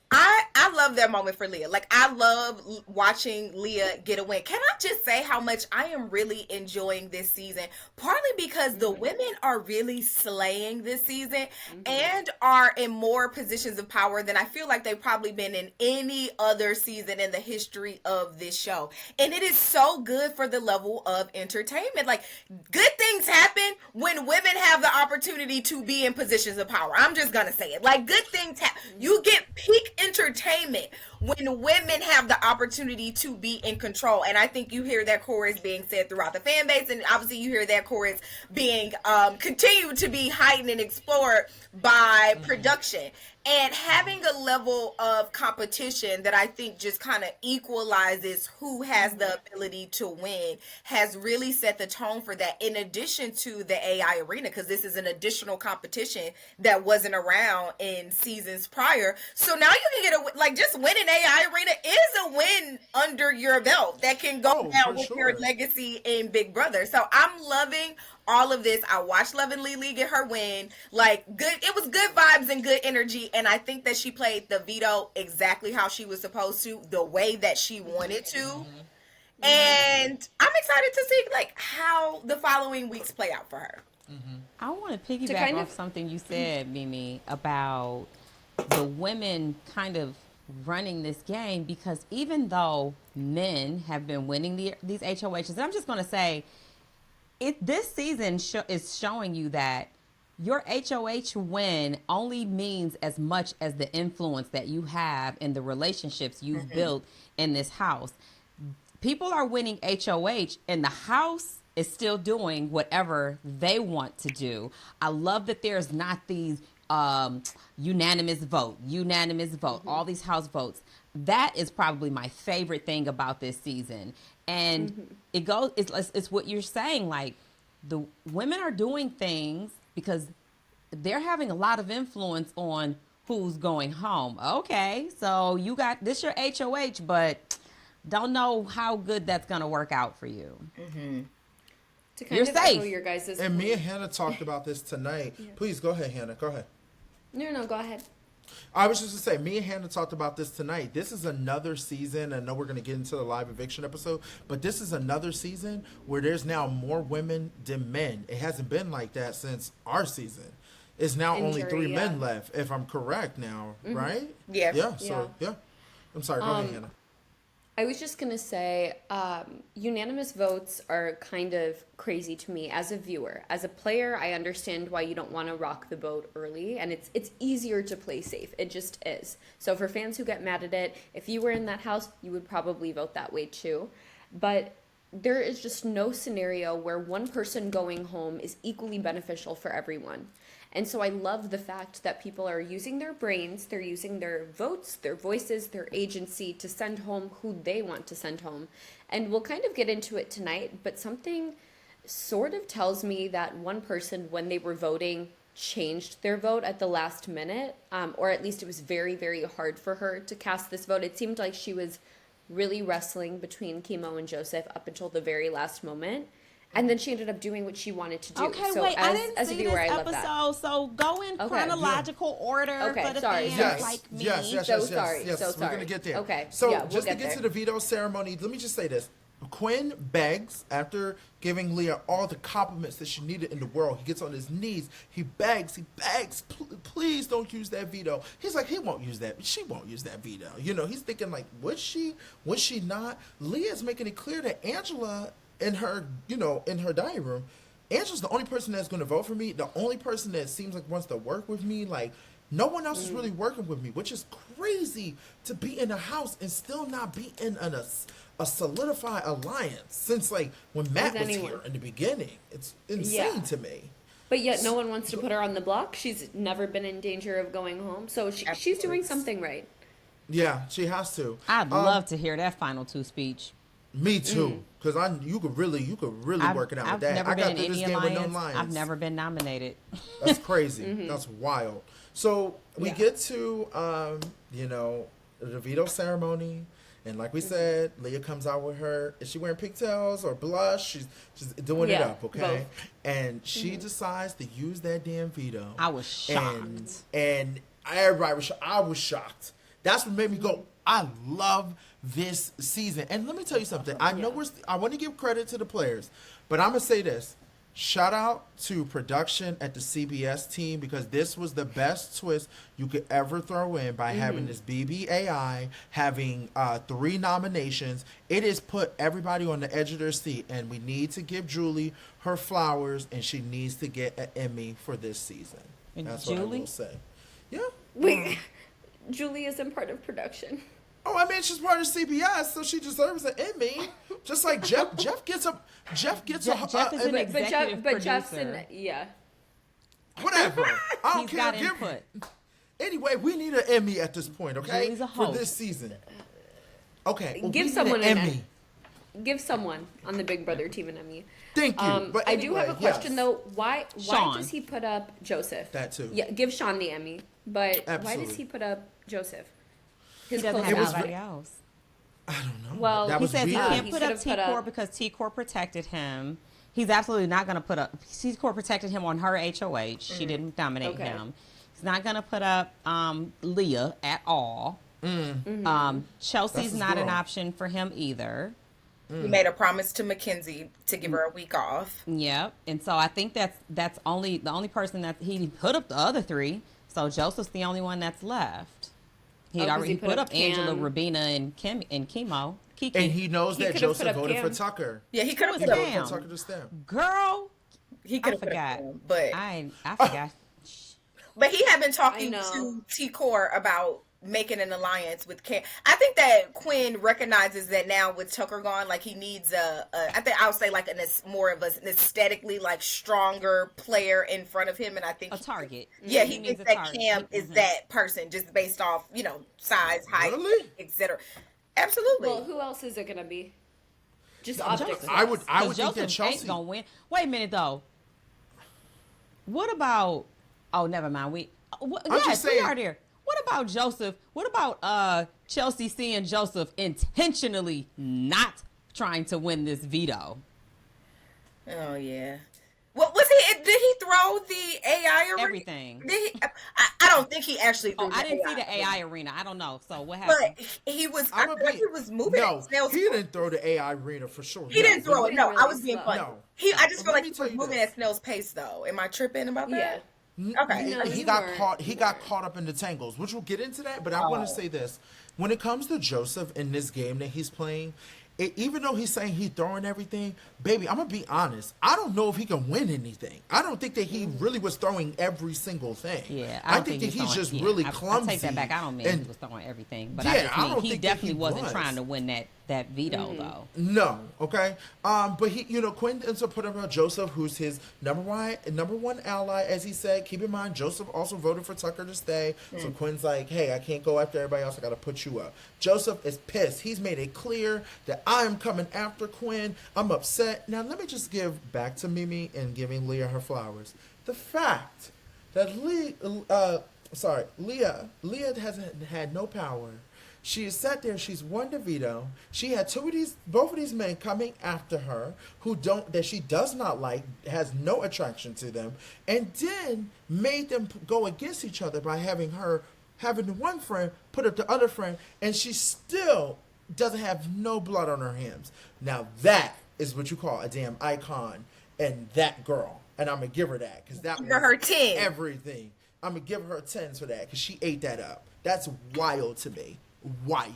I love that moment for Leah. Like, I love watching Leah get a win. Can I just say how much I am really enjoying this season? Partly because the women are really slaying this season and are in more positions of power than I feel like they've probably been in any other season in the history of this show. And it is so good for the level of entertainment. Like, good things happen when women have the opportunity to be in positions of power. I'm just gonna say it. Like, good things happen. You get peak entertainment entertainment when women have the opportunity to be in control. And I think you hear that chorus being said throughout the fan base, and obviously you hear that chorus being continued to be heightened and explored by production. And having a level of competition that I think just kind of equalizes who has the ability to win has really set the tone for that, in addition to the AI arena, because this is an additional competition that wasn't around in seasons prior. So now you can get like just winning AI arena is a win under your belt that can go down with your legacy in Big Brother. So I'm loving all of this. I watched Love and Lily get her win. Like, good, it was good vibes and good energy, and I think that she played the veto exactly how she was supposed to, the way that she wanted to. And I'm excited to see like how the following weeks play out for her. I want to piggyback off something you said, Mimi, about the women kind of running this game, because even though men have been winning these HOHs, and I'm just going to say, this season is showing you that your HOH win only means as much as the influence that you have in the relationships you've built in this house. People are winning HOH, and the house is still doing whatever they want to do. I love that there's not these unanimous vote, all these house votes. That is probably my favorite thing about this season. And it's what you're saying, like the women are doing things because they're having a lot of influence on who's going home. Okay, so you got this your HOH, but don't know how good that's going to work out for you. To kind of echo your guys' And point. me and Hannah talked about this tonight. Please go ahead, Hannah. Go ahead. No, go ahead. I was just going to say, me and Hannah talked about this tonight. This is another season. I know we're going to get into the live eviction episode, but this is another season where there's now more women than men. It hasn't been like that since our season. It's now only 3 men left, if I'm correct now, right? Yeah. Yeah, so, yeah. I'm sorry, go ahead, Hannah. I was just going to say, unanimous votes are kind of crazy to me as a viewer. As a player, I understand why you don't want to rock the boat early, and it's easier to play safe. It just is. So for fans who get mad at it, if you were in that house, you would probably vote that way too. But there is just no scenario where one person going home is equally beneficial for everyone. And so I love the fact that people are using their brains, they're using their votes, their voices, their agency to send home who they want to send home. And we'll kind of get into it tonight, but something sort of tells me that one person, when they were voting, changed their vote at the last minute, or at least it was very, very hard for her to cast this vote. It seemed like she was really wrestling between Chemo and Joseph up until the very last moment. And then she ended up doing what she wanted to do. Okay, so wait, as, I didn't as see a viewer, this I love episode, that. so go in chronological order for the fans like me. Yes, we're going to get there. Okay, So yeah, we'll just to get get there. to the veto ceremony, let me just say this. Quinn begs, after giving Leah all the compliments that she needed in the world, he gets on his knees, he begs, please don't use that veto. He's like, she won't use that veto. You know, he's thinking like, would she not? Leah's making it clear that Angela, in her dining room, Angela's the only person that's going to vote for me, the only person that seems like wants to work with me. Like, no one else is really working with me, which is crazy to be in a house and still not be in a solidified alliance since like when Matt was here in the beginning. It's insane to me. But yet no one wants to put her on the block. She's never been in danger of going home. So she's doing something right. Yeah, she has to. I'd love to hear that final 2 speech. Me too, because you could really work it out with that. Never I been got in through this any game with no alliance. lions. I've never been nominated. That's crazy. That's wild. So we get to the veto ceremony, and like we said, Leah comes out with her. Is she wearing pigtails or blush? She's doing it up, okay? Both. And she decides to use that damn veto. I was shocked. And everybody was shocked. I was shocked. That's what made me go, I love this season. And let me tell you something. I know I want to give credit to the players, but I'm going to say this. Shout out to production at the CBS team, because this was the best twist you could ever throw in by having this BBAI, having 3 nominations. It has put everybody on the edge of their seat, and we need to give Julie her flowers, and she needs to get an Emmy for this season. And That's Julie? what I will say. Yeah. Wait, Julie isn't part of production. Oh, I mean, she's part of CBS, so she deserves an Emmy. Just like Jeff. Jeff gets a. Jeff is an executive But Jeff's producer. Whatever. I don't He's care. got input. Anyway, we need an Emmy at this point, okay? Julie's a For host. this season. Okay. Well, Give we need someone an an Emmy. Give someone on the Big Brother team an Emmy. Thank you. But I do have a anyway, question yes. though. Why Sean. does he put up Joseph? That too. Yeah, give Sean the Emmy. But why Absolutely. does he put up Joseph? He His doesn't close have ally. anybody else. I don't know. Well, that He was says he weird. can't He put should up have put T-Core up- because T-Core protected him. He's absolutely not going to put up. T-Core protected him on her HOH. She didn't nominate Okay. him. He's not going to put up Leah at all. Chelsea's his not an girl. option for him either. He made a promise to Mackenzie to give her a week off. Yep. And so I think that's only the only person that he put up the other three. So Joseph's the only one that's left. He'd 'cause already he put up Angela, Cam. Rabina, and Chemo. Kiki. And he knows He that could've put Joseph up voted for Cam. Tucker. Yeah, he could have Who put was up. Cam? Tucker to stem. Girl, He I could have put forgot. up, but I forgot. he had been talking I know. to T Core about making an alliance with Cam. I think that Quinn recognizes that now with Tucker gone, like he needs I think I would say like more of an aesthetically like stronger player in front of him, and I think A target. Yeah, He he needs thinks a that target. Cam is that person just based off size, height, Really? etc. Absolutely. Well, who else is it gonna be? Just Joseph. optics. I would Because think that Joseph Chelsea. ain't gonna win. Wait a minute though. What about? Oh, never mind. I'm Yes, just we saying- are there. What about Joseph? What about Chelsea seeing Joseph intentionally not trying to win this veto? Oh yeah. What was he? Did he throw the AI arena? Everything. Did he? I don't think he actually threw Oh, the I didn't see AI the AI arena. I don't know. So what But happened? he was. I I'ma feel like be- he was moving. No, at snail's he pace. didn't throw the AI arena for sure. He didn't throw it. No, I was being slow. funny. No. I just feel Let like me he tell was you moving this. at snail's pace, though. Am I tripping about Yeah. that? Okay. No, he you got weren't. caught. He got caught up in the tangles, which we'll get into that. But I want to say this: when it comes to Joseph in this game that he's playing, even though he's saying he's throwing everything, baby, I'm gonna be honest. I don't know if he can win anything. I don't think that he really was throwing every single thing. Yeah, I think that he's just really clumsy. I take that back. I don't mean and- he was throwing everything, but Yeah, I just I mean don't he think that definitely he wasn't was. trying to win that veto though. No, okay. But he, Quinn ends up putting up Joseph, who's his number one ally, as he said. Keep in mind, Joseph also voted for Tucker to stay. So Quinn's like, hey, I can't go after everybody else. I got to put you up. Joseph is pissed. He's made it clear that I am coming after Quinn. I'm upset. Now, let me just give back to Mimi and giving Leah her flowers. The fact that Leah hasn't had no power. She has sat there. She's won the veto. She had both of these men coming after her that she does not like, has no attraction to them, and then made them go against each other by having the one friend put up the other friend, and she still doesn't have no blood on her hands. Now that is what you call a damn icon, and that girl, and I'm gonna give her that because that Give was her 10. everything. I'm gonna give her 10s for that because she ate that up. That's wild to me. Wild.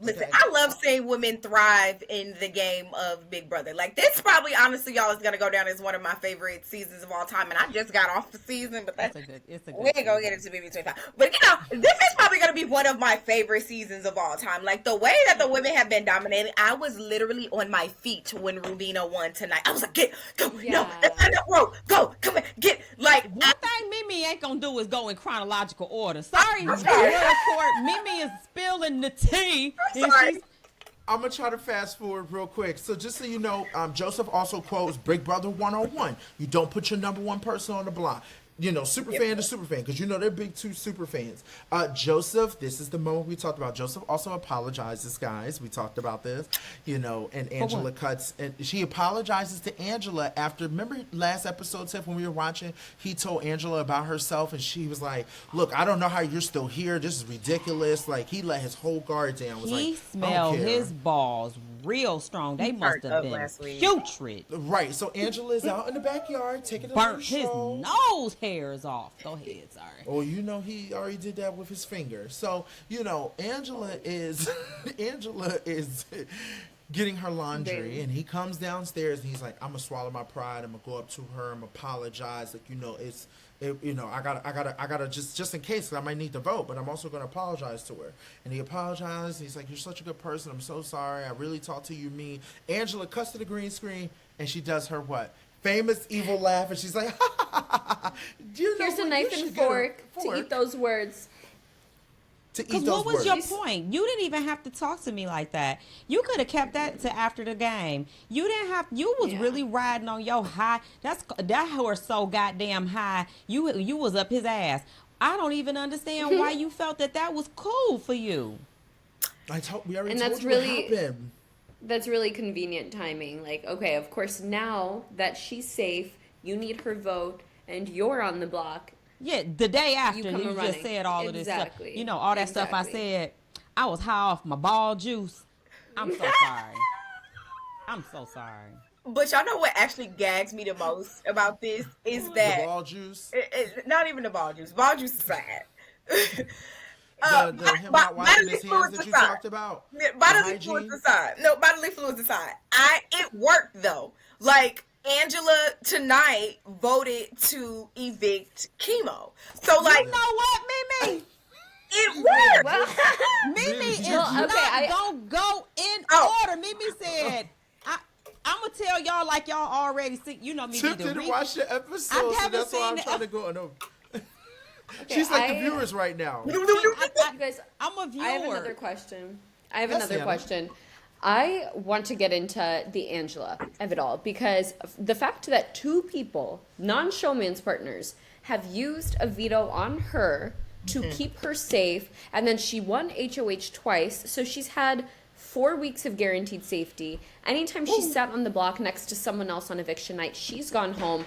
Listen, Okay? I love seeing women thrive in the game of Big Brother. Like, this probably, honestly, y'all, is going to go down as one of my favorite seasons of all time. And I just got off the season, but It's a good we ain't going to get into BB 25. But, this is probably going to be one of my favorite seasons of all time. Like, the way that the women have been dominating, I was literally on my feet when Rubina won tonight. I was like, go, no, Yeah. that's not that road, go, come here, get, like, One thing Mimi ain't gonna do is go in chronological order. Sorry, I'm sorry. Royal Court. Mimi is spilling the tea. and sorry. she's- I'm gonna try to fast forward real quick. So just so you know, Joseph also quotes Big Brother 101. You don't put your number one person on the block. Super fan to super fan, because they're big two super fans. Joseph, this is the moment we talked about. Joseph also apologizes, guys. We talked about this, and Angela what? cuts, and she apologizes to Angela after, remember last episode, Tiff, when we were watching, he told Angela about herself, and she was like, look, I don't know how you're still here. This is ridiculous. Like, he let his whole guard down. Was He like, I don't smelled care. his balls real strong. They must turned have up been last week. putrid. Right, so Angela is out in the backyard taking a Burnt little his stroll. nose hairs off. Go ahead, sorry. Oh, he already did that with his finger. So, Angela is getting her laundry, Baby. and he comes downstairs and he's like, I'm gonna swallow my pride. I'm gonna go up to her. I'm gonna apologize. Like, I gotta just in case, 'cause I might need to vote, but I'm also gonna apologize to her. And he apologized. He's like, you're such a good person. I'm so sorry. I really talked to you mean. Angela cuts to the green screen and she does her what? Famous evil laugh, and she's like, do you know Here's a what? knife You and should get a fork to eat those words. To eat Because those what was words. your point? You didn't even have to talk to me like that. You could have kept that to after the game. You didn't have. You was Yeah. really riding on your high. That horse so goddamn high. You was up his ass. I don't even understand why you felt that was cool for you. We already And told that's you really- what happened. That's really convenient timing. Like, okay, of course, now that she's safe, you need her vote, and you're on the block. Yeah, the day after come you running. just said all of this stuff. Exactly. You know, all that stuff I Exactly. said. I was high off my ball juice. I'm so sorry. I'm so sorry. But y'all know what actually gags me the most about this is that The ball juice. not even the ball juice. Ball juice aside. Him not washing his hands that you talked about. Bodily The fluids hygiene. aside. No, bodily fluids aside. It worked though. Like Angela tonight voted to evict chemo. So like You know what, Mimi? it worked. Well, Mimi is Well, okay, not gonna go in Oh. order. Mimi said, I'm gonna tell y'all like y'all already see. You know, Mimi. Tip didn't watch the episode, so haven't that's why I'm seen trying the- to go. No. okay, She's like the I- viewers right now. You guys, I'm a viewer. I have another question. I have Yes, another Hannah. question. I want to get into the Angela of it all because the fact that two people, non-showman's partners, have used a veto on her to keep her safe, and then she won HOH twice, so she's had 4 weeks of guaranteed safety. Anytime she sat on the block next to someone else on eviction night, she's gone home.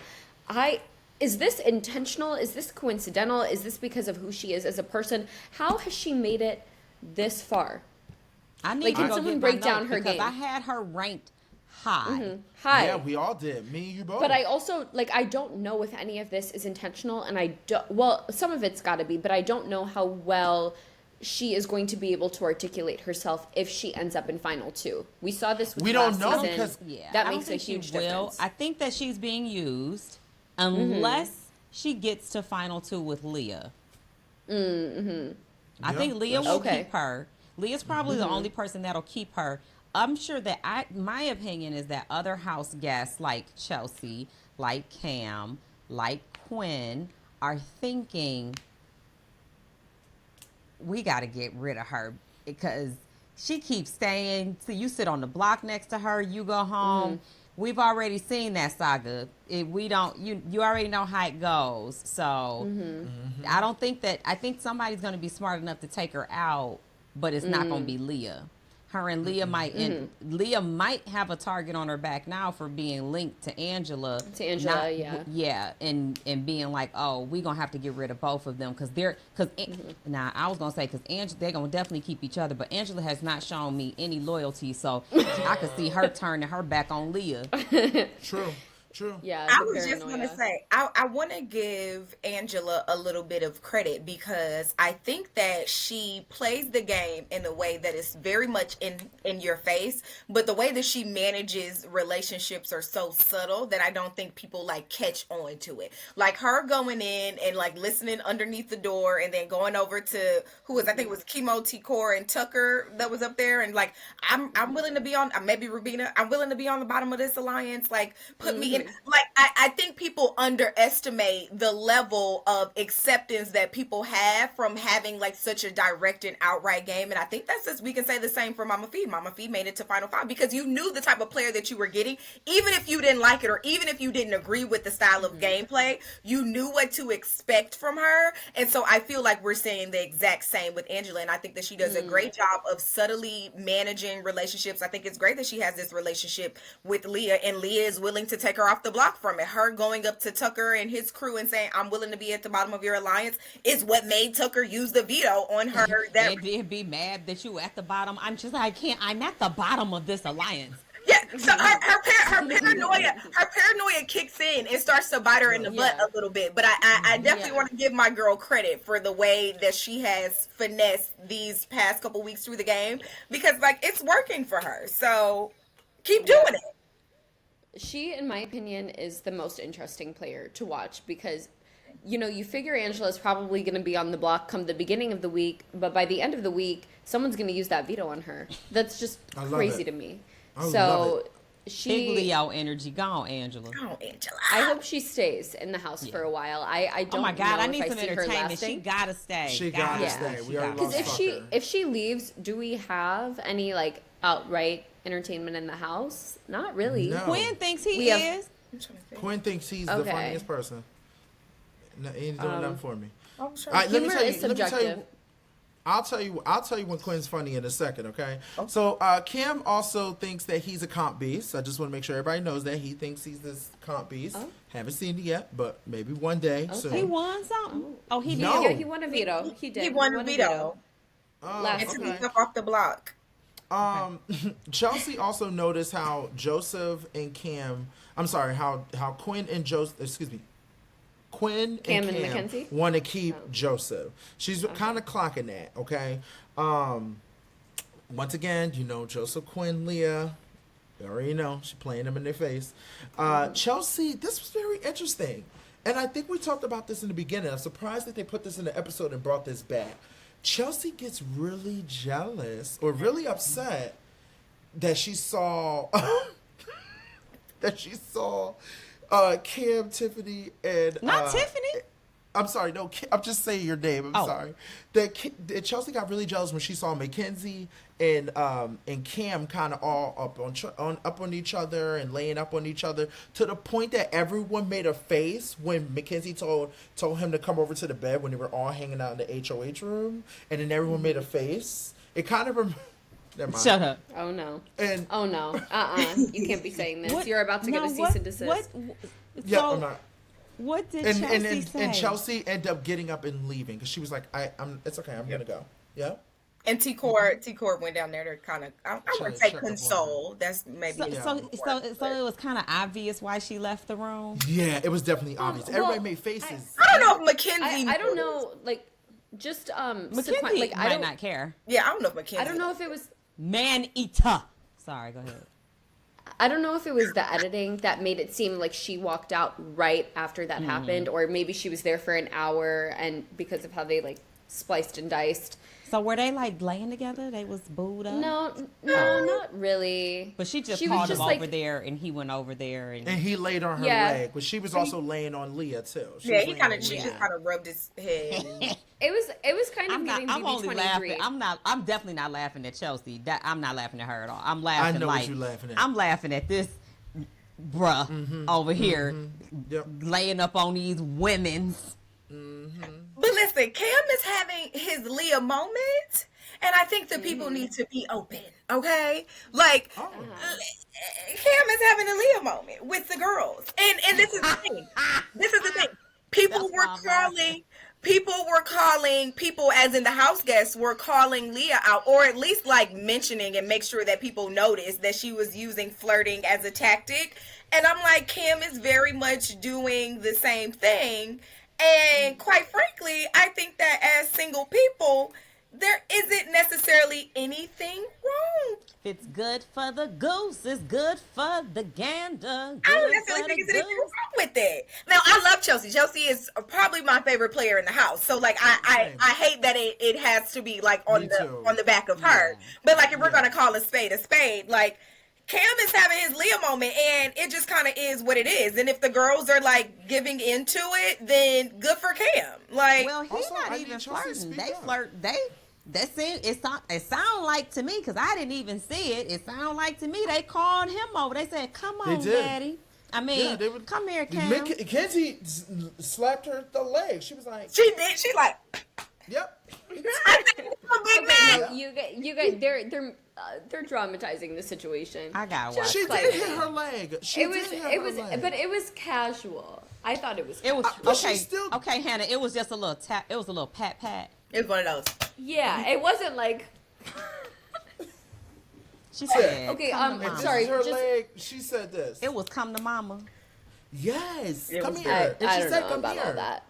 Is this intentional? Is this coincidental? Is this because of who she is as a person? How has she made it this far? I need Like, to can go someone get break my down notes her because game? I had her ranked high. Hi. Yeah, we all did. Me and you both. But I also, like, I don't know if any of this is intentional, and I don't, well, some of it's gotta be, but I don't know how well she is going to be able to articulate herself if she ends up in final two. We saw this with We don't last know season. because- Yeah, that I don't makes a think she huge will. difference. I think that she's being used unless she gets to final two with Leah. I think Leah will Okay. keep her. Leah's probably the only person that'll keep her. I'm sure that my opinion is that other house guests like Chelsea, like Cam, like Quinn are thinking we got to get rid of her because she keeps staying. So you sit on the block next to her, you go home. We've already seen that saga. You already know how it goes. So I don't think that. I think somebody's going to be smart enough to take her out, but it's not going to be Leah. Her and Leah might and Leah might have a target on her back now for being linked to Angela. To Angela, yeah. Yeah, and being like, oh, we're gonna have to get rid of both of them because now I was gonna say because they're gonna definitely keep each other, but Angela has not shown me any loyalty, so I could see her turning her back on Leah. True. Yeah, I the was just paranoia. going to say, I want to give Angela a little bit of credit because I think that she plays the game in a way that is very much in your face, but the way that she manages relationships are so subtle that I don't think people like catch on to it. Like her going in and like listening underneath the door and then going over to I think it was Chemo T Core and Tucker that was up there and like I'm willing to be on maybe Rubina, I'm willing to be on the bottom of this alliance, like put me in. Like I think people underestimate the level of acceptance that people have from having like such a direct and outright game, and I think that's just we can say the same for Mama Fee. Mama Fee made it to Final Five because you knew the type of player that you were getting, even if you didn't like it or even if you didn't agree with the style of gameplay, you knew what to expect from her. And so I feel like we're saying the exact same with Angela, and I think that she does a great job of subtly managing relationships. I think it's great that she has this relationship with Leah, and Leah is willing to take her off the block from it. Her going up to Tucker and his crew and saying, I'm willing to be at the bottom of your alliance is what made Tucker use the veto on her. That And then be mad that you at the bottom. I'm just like, I'm at the bottom of this alliance. yeah, So her paranoia kicks in and starts to bite her in the butt a little bit. But I definitely want to give my girl credit for the way that she has finessed these past couple weeks through the game, because like it's working for her. So keep doing it. She, in my opinion, is the most interesting player to watch because, you know, you figure Angela's probably going to be on the block come the beginning of the week, but by the end of the week, someone's going to use that veto on her. That's just crazy to me. So Big Leo energy. Go on, Angela. Go on, Angela. I hope she stays in the house for a while. I don't Oh my God, know I need if some I see her entertainment. lasting. She gotta stay. She gotta stay. We already Because lost her. if she leaves, do we have any like outright entertainment in the house? Not really. No. Quinn thinks he We have- is. Quinn thinks he's the Okay. funniest person. No, he ain't doing nothing for me. I'm sure. All right, let me Humor tell you. is Let me tell you. subjective. I'll tell you when Quinn's funny in a second, okay? So Kim also thinks that he's a comp beast. I just want to make sure everybody knows that he thinks he's this comp beast. Haven't seen it yet, but maybe one day soon. He won something. Oh, he did. No. Yeah, he won a veto. He did. He won a veto. Last And took week. himself off the block. Chelsea also noticed how Joseph and Cam, how Quinn and Joseph, excuse me, Quinn Cam and and Cam Mackenzie? want to keep Joseph. She's kind of clocking that, okay? Once again, you know, Joseph, Quinn, Leah, you already know, she's playing them in their face. Chelsea, this was very interesting. And I think we talked about this in the beginning. I'm surprised that they put this in the episode and brought this back. Chelsea gets really jealous or really upset that she saw Cam, Tiffany, and Not Tiffany. I'm sorry, no, I'm just saying your name. I'm sorry. That Chelsea got really jealous when she saw Mackenzie and Cam kind of all up on each other and laying up on each other, to the point that everyone made a face when Mackenzie told him to come over to the bed when they were all hanging out in the HOH room, and then everyone made a face. It kind of never mind. Shut up. Oh no. And Oh no. You can't be saying this. What? You're about to get a No, cease and desist. What? yeah, So, I'm not. what did Chelsea say? And Chelsea ended up getting up and leaving because she was like, it's okay, I'm gonna go. Yeah. And T-Core went down there to kind of, I wouldn't say check up console. That's maybe. So it was kind of obvious why she left the room. Yeah, it was definitely obvious. well, Everybody made faces. I don't know if Mackenzie. I don't know. Like, just Mackenzie like I might don't. not care. Yeah, I don't know if Mackenzie. I don't know if it was. Man eater. Sorry, go ahead. I don't know if it was the editing that made it seem like she walked out right after that happened, or maybe she was there for an hour, and because of how they like spliced and diced. So were they like laying together? They was booed up? No, not really. But she was called just him like, over there, and he went over there. And And he laid on her leg, but she was also laying on Leah too. She Yeah, was he laying kind on of Leah. just kind of rubbed his head. It was kind of giving I'm only laughing. BB23. I'm definitely not laughing at Chelsea. I'm not laughing at her at all. I'm laughing. I know like, what you're laughing at. I'm laughing at this bruh over here Yep. laying up on these women's. But listen, Cam is having his Leah moment, and I think the people need to be open, okay? Like, Cam is having a Leah moment with the girls, and this is the thing. This is the thing. People as in the house guests were calling Leah out, or at least like mentioning and make sure that people noticed that she was using flirting as a tactic. And I'm like, Cam is very much doing the same thing. And quite frankly, I think that as single people, there isn't necessarily anything wrong. If it's good for the goose, it's good for the gander. I don't Good necessarily for think the there's anything goose. wrong with it. Now, I love Chelsea. Chelsea is probably my favorite player in the house. So, like, I hate that it has to be like on the back of her. But like, if we're gonna call a spade, like, Cam is having his Leah moment, and it just kind of is what it is. And if the girls are like giving into it, then good for Cam. Like, Well, he's Also, not I even need Chelsea to flirting. speak They up. flirt. That seems it sound like to me, because I didn't even see it. It sound like to me they called him over. They said, "Come on, did. Daddy." I mean, they would- come here, Cam. Mackenzie slapped her the leg. She was like, she did. She like, "Yep." I think it's a big man. No, you guys, they're dramatizing the situation. I gotta watch. She Like- did hit her leg. But it was casual. I thought it was. It was but okay. she's still- Okay, Hannah. It was just a little tap. It was a little pat. It's one of those. Yeah, it wasn't like. She said, Okay, come to If mama. this sorry, is her just- leg, she said this. It was come to mama. Yes, It come was here. And I she don't said, know come about here. all that.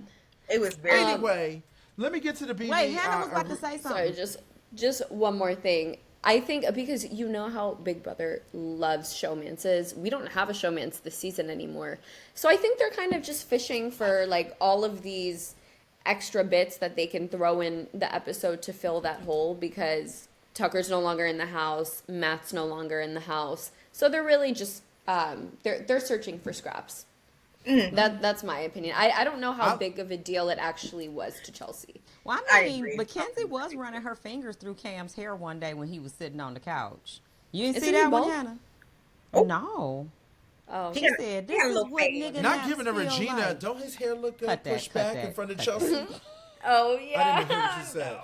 It was very. Anyway, let me get to the BB. Wait, Hannah was about to say something. Sorry, just one more thing. I think because you know how Big Brother loves showmances, we don't have a showmance this season anymore. So I think they're kind of just fishing for like all of these extra bits that they can throw in the episode to fill that hole because Tucker's no longer in the house, Matt's no longer in the house. So they're really just they're searching for scraps. That's my opinion. I don't know how big of a deal it actually was to Chelsea. Well, I I mean, agree. Mackenzie was running her fingers through Cam's hair one day when he was sitting on the couch. You didn't see Isn't he that one, bald? Hannah? Oh. No. Oh, He said, he this had a is little what fade. nigga Not naps giving to feel Regina. like. Don't his hair look Cut that, pushed cut back that, in front of cut Chelsea? that. oh I yeah. didn't hear what you said.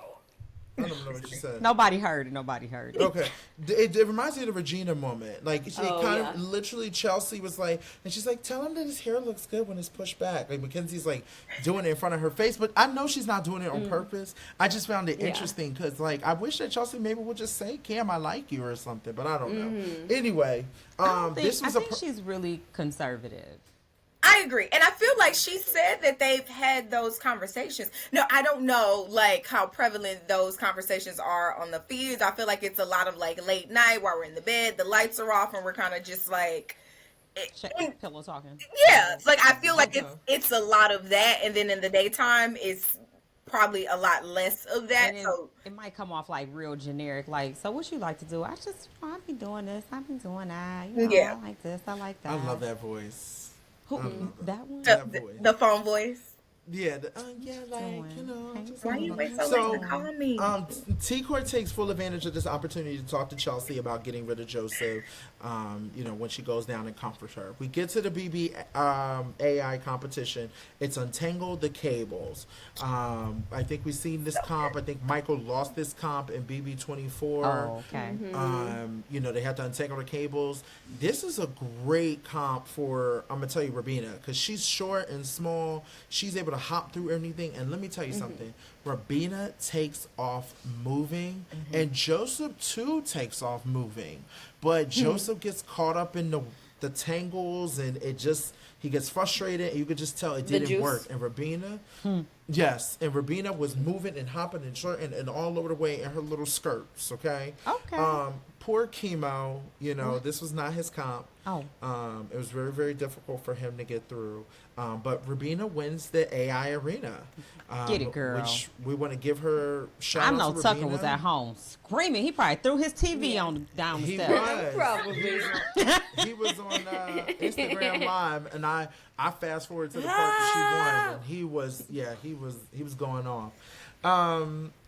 I don't know what you said. Nobody heard it. Nobody heard it. Okay, it reminds me of the Regina moment. Like she Oh, kind yeah. of literally Chelsea was like, and she's like, tell him that his hair looks good when it's pushed back. Like Mackenzie's like doing it in front of her face, but I know she's not doing it on purpose. I just found it Yeah. interesting because like I wish that Chelsea maybe would just say, Cam, I like you or something, but I don't know. Anyway, I this was think she's really conservative. I agree. And I feel like she said that they've had those conversations. No, I don't know like how prevalent those conversations are on the feeds. I feel like it's a lot of like late night while we're in the bed, the lights are off and we're kind of just like Pillow talking. yeah, like I feel like it's a lot of that, and then in the daytime it's probably a lot less of that. And So it might come off like real generic, like, so what you like to do? I just, I be doing this, I be doing that. You know, Yeah. I like this, I like that. I love that voice. Who, I love that one? That voice. the phone voice. Yeah, yeah, like you know. Just Why you wait so So, late to call me? T-Court takes full advantage of this opportunity to talk to Chelsea about getting rid of Joseph, you know, when she goes down and comfort her. We get to the BB AI competition. It's Untangle the Cables. I think we've seen this comp. I think Mecole lost this comp in BB24. Oh, okay. You know, they have to untangle the cables. This is a great comp for, I'm going to tell you, Rabina, because she's short and small. She's able to hop through anything. And let me tell you something. Rabina takes off moving, and Joseph, too, takes off moving. But Joseph gets caught up in the tangles, and it just, he gets frustrated, and you could just tell it The didn't juice. work. And Rabina, yes, and Rabina was moving and hopping and shorting and all over the way in her little skirts, okay? Okay. Poor Chemo, you know, this was not his comp. Oh. It was very, very difficult for him to get through. But Rabina wins the AI arena. Get it, girl. Which we want to give her shout I out know to Tucker Rabina. was at home screaming. He probably threw his TV on down the He steps. was. Probably. He was on Instagram Live, and I fast forward to the part that she won, and he was going off.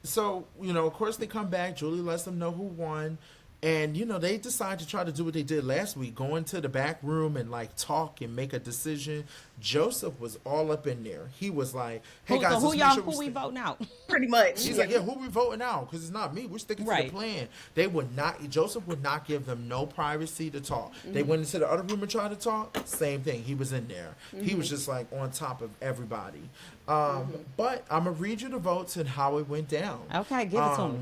So you know, of course they come back. Julie lets them know who won. And, you know, they decide to try to do what they did last week, go into the back room and, like, talk and make a decision. Joseph was all up in there. He was like, hey, guys, so let's make sure who we stay- voting out? Pretty much. She's like, yeah, who we voting out? Because it's not me. We're sticking to Right. the plan. They would not, Joseph would not give them no privacy to talk. They went into the other room and tried to talk. Same thing. He was in there. He was just like on top of everybody. But I'm going to read you the votes and how it went down. Okay, give it to me.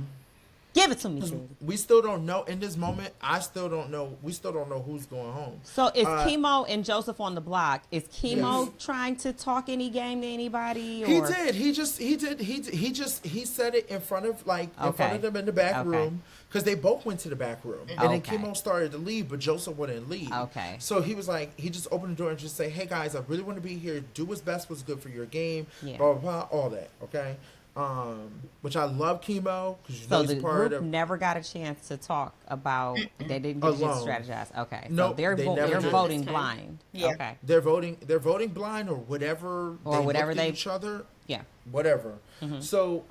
Give it to me, Julie. We still don't know in this moment. I still don't know. We still don't know who's going home. So is Chemo and Joseph on the block? Is Chemo Yes. trying to talk any game to anybody? Or? He did. He said it in front of Okay. them in the back Okay. room because they both went to the back room and then Okay. Chemo started to leave, but Joseph wouldn't leave. Okay. So he was like, he just opened the door and just say, "Hey guys, I really want to be here. Do what's best, what's good for your game." Yeah. Blah blah blah, all that. Okay. Which I love Chemo because you know So he's the part group of. never got a chance to talk about. They didn't get a chance Alone. to strategize. Okay. No, so they're they never they're did. voting This time. blind. Yeah. Okay. They're voting blind or whatever. Or they whatever looked at they- each other. Yeah. Whatever. So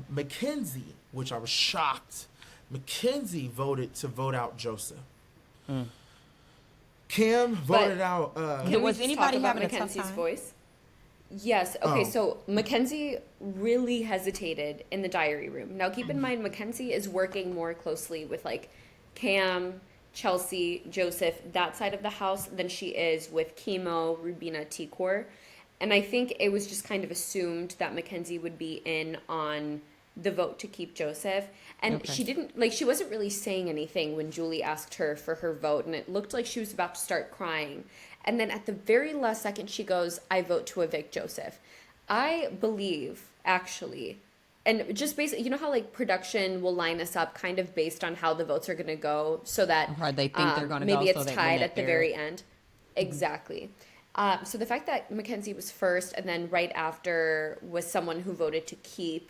Mackenzie, which I was shocked, Mackenzie voted to vote out Joseph. Kim voted out. Can Was we just anybody talk about having a tough Mackenzie's time? voice? Yes. Okay. Oh. So Mackenzie really hesitated in the diary room. Now, keep in mind, Mackenzie is working more closely with like Cam, Chelsea, Joseph, that side of the house than she is with Chemo, Rubina, T-Core. And I think it was just kind of assumed that Mackenzie would be in on the vote to keep Joseph. And she didn't, like, she wasn't really saying anything when Julie asked her for her vote, and it looked like she was about to start crying. And then at the very last second, she goes, I vote to evict Joseph. I believe, actually, and just basically, you know how, like, production will line us up kind of based on how the votes are going to go, so that Or they think they're going to go, maybe so it's that tied when at the it very airs- end. Exactly. So the fact that Mackenzie was first, and then right after was someone who voted to keep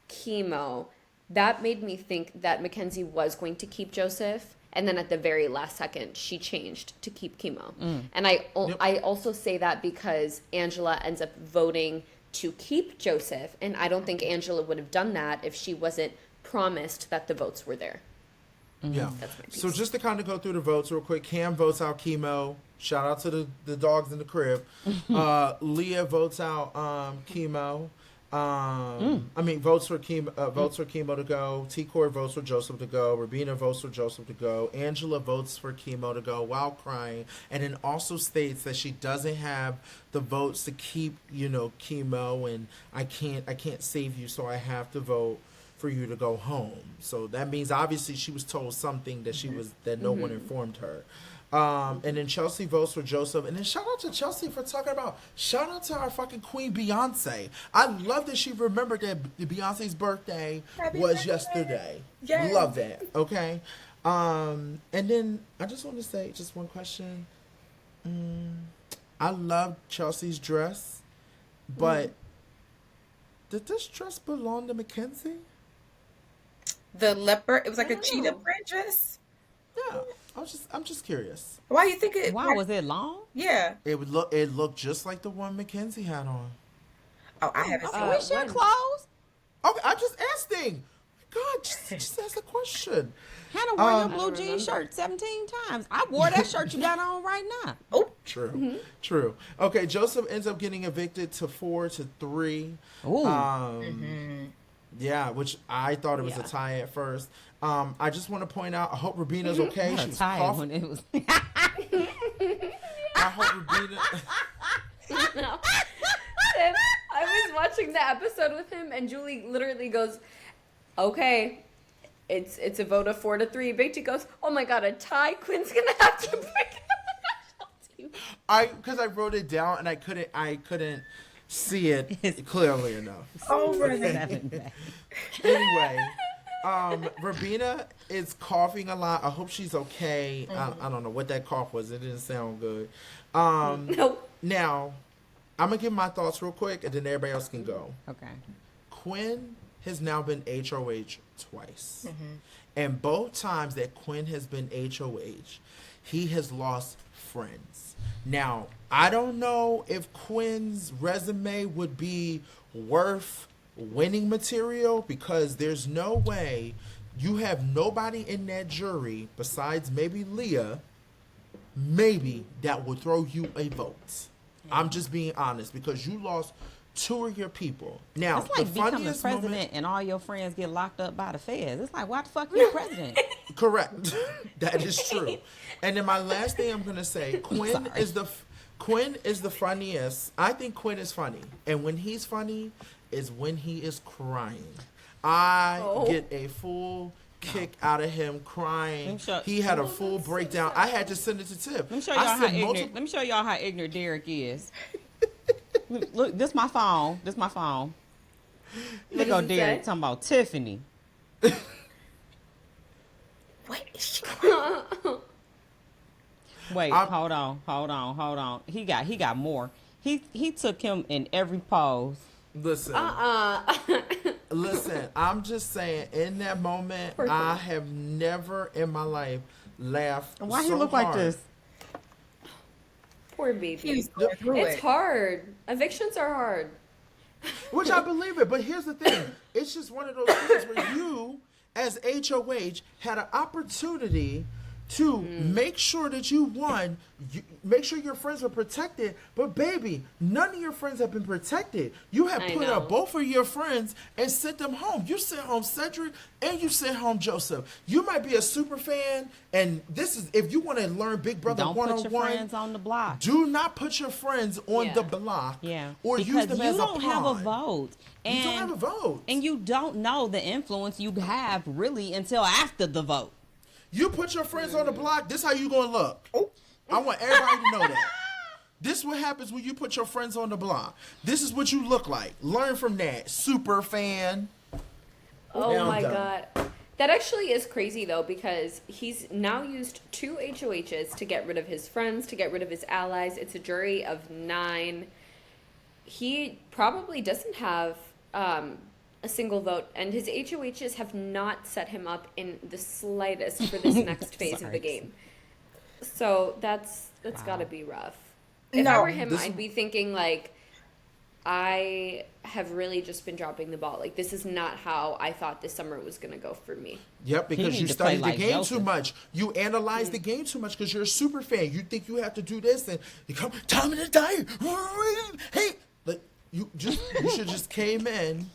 Chemo, that made me think that Mackenzie was going to keep Joseph, and then at the very last second she changed to keep Chemo. And I also say that because Angela ends up voting to keep Joseph, and I don't think Angela would have done that if she wasn't promised that the votes were there. Yeah. That's my piece. So just to kind of go through the votes real quick, Cam votes out Chemo. Shout out to the dogs in the crib. Leah votes out Chemo. Votes for Chemo to go. T-Core votes for Joseph to go. Rabina votes for Joseph to go. Angela votes for Chemo to go while crying, and then also states that she doesn't have the votes to keep, Chemo, and I can't save you, so I have to vote for you to go home. So that means obviously she was told something that no one informed her. And then Chelsea votes for Joseph. And then shout out to Chelsea for talking about, shout out to our fucking queen Beyonce. I love that she remembered that Beyonce's birthday was yesterday. Yes. Love that. Okay. And then I just want to say just one question. I love Chelsea's dress, but did this dress belong to Mackenzie? The leopard, it was like I a don't cheetah know. print dress. Yeah. I'm just curious. Why you think it? Why was it long? Yeah. It looked just like the one Mackenzie had on. Oh, I haven't Can seen we it. share when? clothes? Okay, I just asking. God, just ask a question. Hannah wore your Um, blue jean shirt 17 times. I wore that shirt you got on right now. Oh, True. True. Okay, Joseph ends up getting evicted to 4-3. Ooh. Yeah, which I thought it was a Yeah. tie at first. I just want to point out, I hope Rabina's okay. What She a was tie coughing. when it was. I hope Rabina. No. Tim, I was watching the episode with him, and Julie literally goes, "Okay, it's a vote of 4-3." Big T goes, "Oh my god, a tie! Quinn's gonna have to pick the national team." Because I wrote it down and I couldn't see it clearly enough. oh, really? 7 back. Anyway, Rabina is coughing a lot. I hope she's okay. I don't know what that cough was. It didn't sound good. Nope. Now, I'm going to give my thoughts real quick, and then everybody else can go. Okay. Quinn has now been HOH twice. And both times that Quinn has been HOH, he has lost friends. Now, I don't know if Quinn's resume would be worth winning material, because there's no way you have nobody in that jury besides maybe Leah, maybe, that will throw you a vote. I'm just being honest, because you lost 2 of your people. Now, It's like the becoming funniest president moment, and all your friends get locked up by the feds. It's like, why the fuck you president? correct. That is true. And then my last thing I'm gonna say, Quinn is the funniest. I think Quinn is funny, and when he's funny is when he is crying. I get a full kick out of him crying. He had a full breakdown. I had to send it to Tiff. Let me show y'all how ignorant. Let me show y'all how ignorant Derek is. Look, this my phone. This my phone. Look does at it Derek say? talking about Tiffany. What is she? Wait, hold on. He got more. He took him in every pose. Listen, listen. I'm just saying. In that moment, I have never in my life laughed. Why so he look hard. like this? Poor baby. He was going through It's it. hard. Evictions are hard. Which I believe it, but here's the thing. It's just one of those things where you, as HOH, had an opportunity to make sure that make sure your friends are protected. But baby, none of your friends have been protected. You have put up both of your friends and sent them home. You sent home Cedric and you sent home Joseph. You might be a super fan, and this is if you want to learn Big Brother Don't 101. put your friends on the block. Do not put your friends on the block. Yeah, or because use them you as a don't have a pawn. vote. And, You don't have a vote. And you don't know the influence you have really until after the vote. You put your friends on the block, this how you gonna look. Oh, I want everybody to know that. This is what happens when you put your friends on the block. This is what you look like. Learn from that. Super fan. Oh my God. That actually is crazy though, because he's now used 2 HOHs to get rid of his friends, to get rid of his allies. It's a jury of 9. He probably doesn't have a single vote, and his HOHs have not set him up in the slightest for this next phase of the game. So that's got to be rough. If I were him, I'd be thinking like, I have really just been dropping the ball. Like, this is not how I thought this summer was going to go for me. Yep, because you studied the game too much. You analyze the game too much because you're a super fan. You think you have to do this, and you come, Tom and the Dyer. Hey, like you should just came in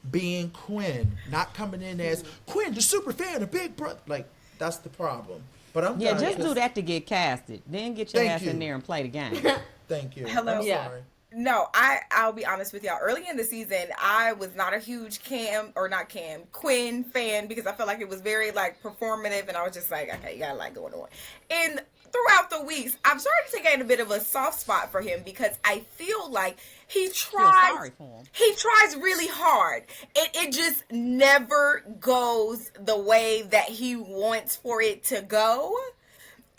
being Quinn, not coming in as Quinn, the super fan of Big Brother. Like, that's the problem. But I'm just do that to get casted. Then get your ass in there and play the game. Thank you. Hello. I'm sorry. No, I'll be honest with y'all. Early in the season, I was not a huge Quinn fan, because I felt like it was very like performative, and I was just like, okay, you got a lot going on. And throughout the weeks, I've started to gain a bit of a soft spot for him, because I feel like he tries really hard. It just never goes the way that he wants for it to go.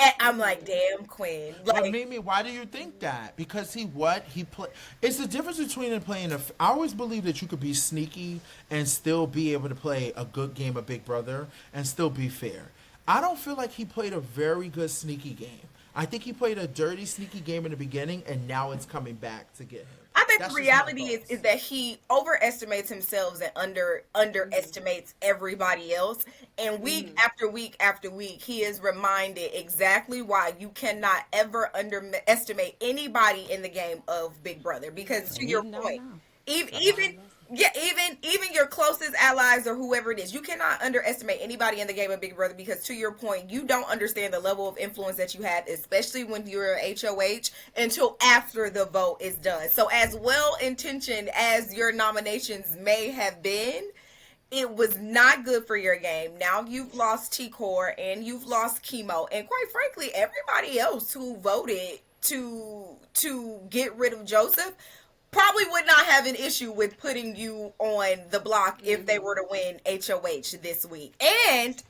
And I'm like, damn, Quinn. Like, but Mimi, why do you think that? Because he play. It's the difference between him playing I always believe that you could be sneaky and still be able to play a good game of Big Brother and still be fair. I don't feel like he played a very good sneaky game. I think he played a dirty sneaky game in the beginning, and now it's coming back to get him. I think the reality is that he overestimates himself and underestimates everybody else. And week after week after week, he is reminded exactly why you cannot ever underestimate anybody in the game of Big Brother. Because to your point, even your closest allies or whoever it is, you cannot underestimate anybody in the game of Big Brother, because to your point, you don't understand the level of influence that you have, especially when you're an HOH, until after the vote is done. So as well intentioned as your nominations may have been, it was not good for your game. Now you've lost T-Core and you've lost Chemo, and quite frankly, everybody else who voted to get rid of Joseph probably would not have an issue with putting you on the block if they were to win HOH this week. And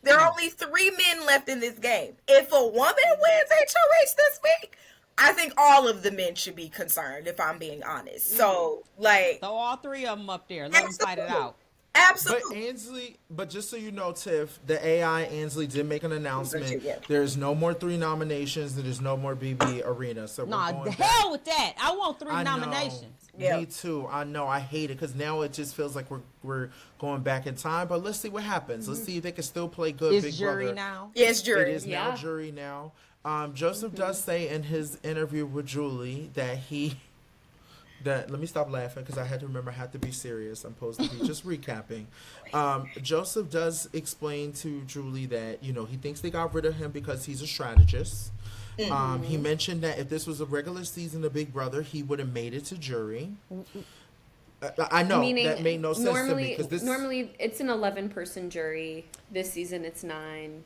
there are only 3 men left in this game. If a woman wins HOH this week, I think all of the men should be concerned, if I'm being honest. So, like, throw all 3 of them up there. Let them fight it out. Absolutely. But just so you know, Tiff, the AI Ansley did make an announcement. There's no more 3 nominations, and there's no more BB Arena. So the hell with that. I want 3 nominations. Me too. I know. I hate it, because now it just feels like we're going back in time. But let's see what happens. Let's see if they can still play good It's Big jury Brother. now. Yeah, it's jury. It is now jury now. Joseph does say in his interview with Julie that let me stop laughing, because I had to remember I had to be serious. I'm supposed to be just recapping. Joseph does explain to Julie that, he thinks they got rid of him because he's a strategist. He mentioned that if this was a regular season of Big Brother, he would have made it to jury. I know that made no sense to me, because normally it's an 11-person jury. This season it's 9.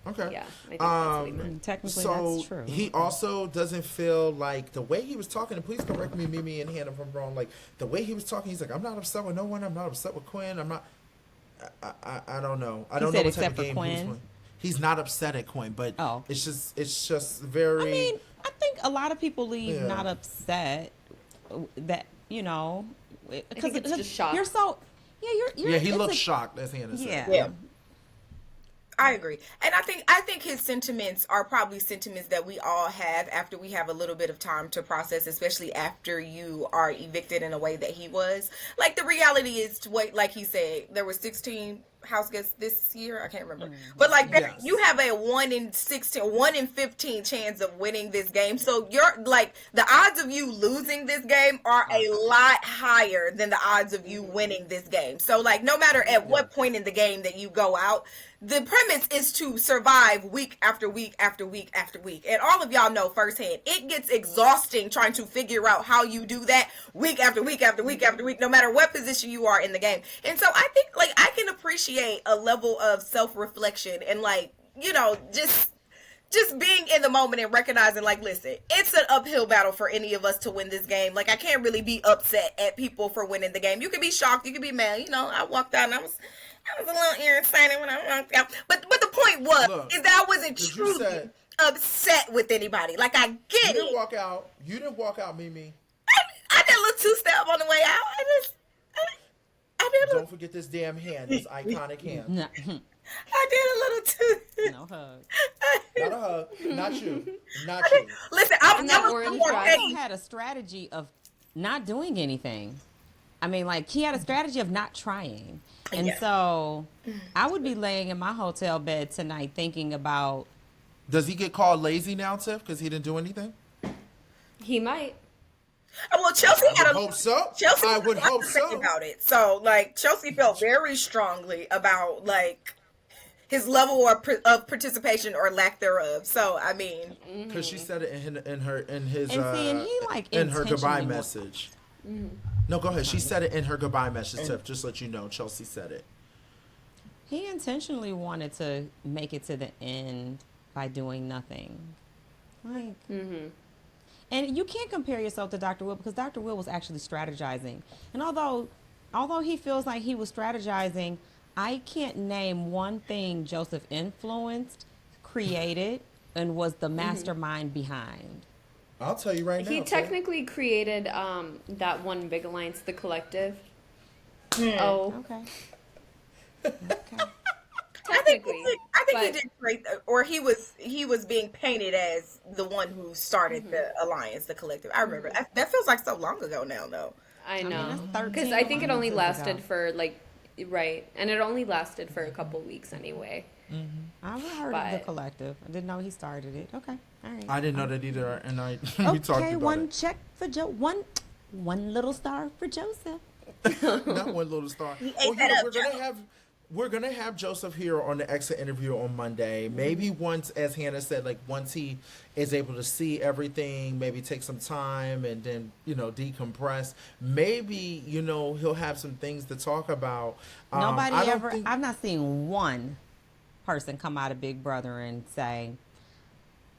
Okay. Yeah, I think that's what he meant. Technically, so that's true. He also doesn't feel like the way he was talking, and please correct me, Mimi and Hannah, if I'm wrong, like the way he was talking, he's like, I'm not upset with no one, I'm not upset with Quinn, I'm not, I don't know. I don't know what type of game he was playing. He's not upset at Quinn, but it's just very... I mean, I think a lot of people leave not upset that, because it's just shocked. You're so... Yeah, he looks shocked, as Hannah said. Yeah. I agree. And I think his sentiments are probably sentiments that we all have after we have a little bit of time to process, especially after you are evicted in a way that he was. Like, the reality is, like he said, there were 16 house guest this year. I can't remember, but like Yes. you have a 1 in 15 chance of winning this game. So you're like the odds of you losing this game are a lot higher than the odds of you winning this game. So like no matter at what point in the game that you go out, the premise is to survive week after week after week after week. And all of y'all know firsthand, it gets exhausting trying to figure out how you do that week after week after week after week, no matter what position you are in the game. And so I think like I can appreciate a level of self-reflection and like, you know, just being in the moment and recognizing like, listen, it's an uphill battle for any of us to win this game. Like I can't really be upset at people for winning the game. You can be shocked, you can be mad. You know, I walked out and I was a little irritated when I walked out. But the point was is that I wasn't truly upset with anybody. Like I get You didn't walk out, Mimi. I did a little two-step on the way out. I did Don't forget this damn hand, this iconic hand. No, I did a little two. no hug. Not a hug. Not you. Not you. Listen, I'm that never orange more dress. petty. He had a strategy of not doing anything. I mean, like, he had a strategy of not trying. And so I would be laying in my hotel bed tonight thinking about... Does he get called lazy now, Tiff, because he didn't do anything? He might. Well, Chelsea had a Hope so. Chelsea I would had a hope lot to say so. about it. So, like, Chelsea felt very strongly about like his level of participation or lack thereof. So, I mean, Because she said it in her And see, and he, like, in her goodbye intentionally message. No, go ahead. She said it in her goodbye message, Tiff. Just let you know, Chelsea said it. He intentionally wanted to make it to the end by doing nothing. Like, and you can't compare yourself to Dr. Will because Dr. Will was actually strategizing. And although he feels like he was strategizing, I can't name one thing Joseph influenced, created, and was the mastermind behind. I'll tell you right now. He Tiff. technically created that one big alliance, the collective. Oh, Okay. I think technically. he did great, or he was being painted as the one who started the alliance, the collective. I remember that feels like so long ago now, though. I know. that's 13 Because I think it only alliances lasted ago. for like, right. And it only lasted for a couple weeks anyway. I've heard of the collective. I didn't know he started it. Okay. All right. I didn't know that either, and we talked Okay, about one it. check for one little star for Joseph. Not one little star. ate that up, We're gonna have Joseph here on the exit interview on Monday. Maybe once, as Hannah said, like once he is able to see everything, maybe take some time and then decompress. Maybe he'll have some things to talk about. Nobody I don't ever. think- I've not seen one person come out of Big Brother and say,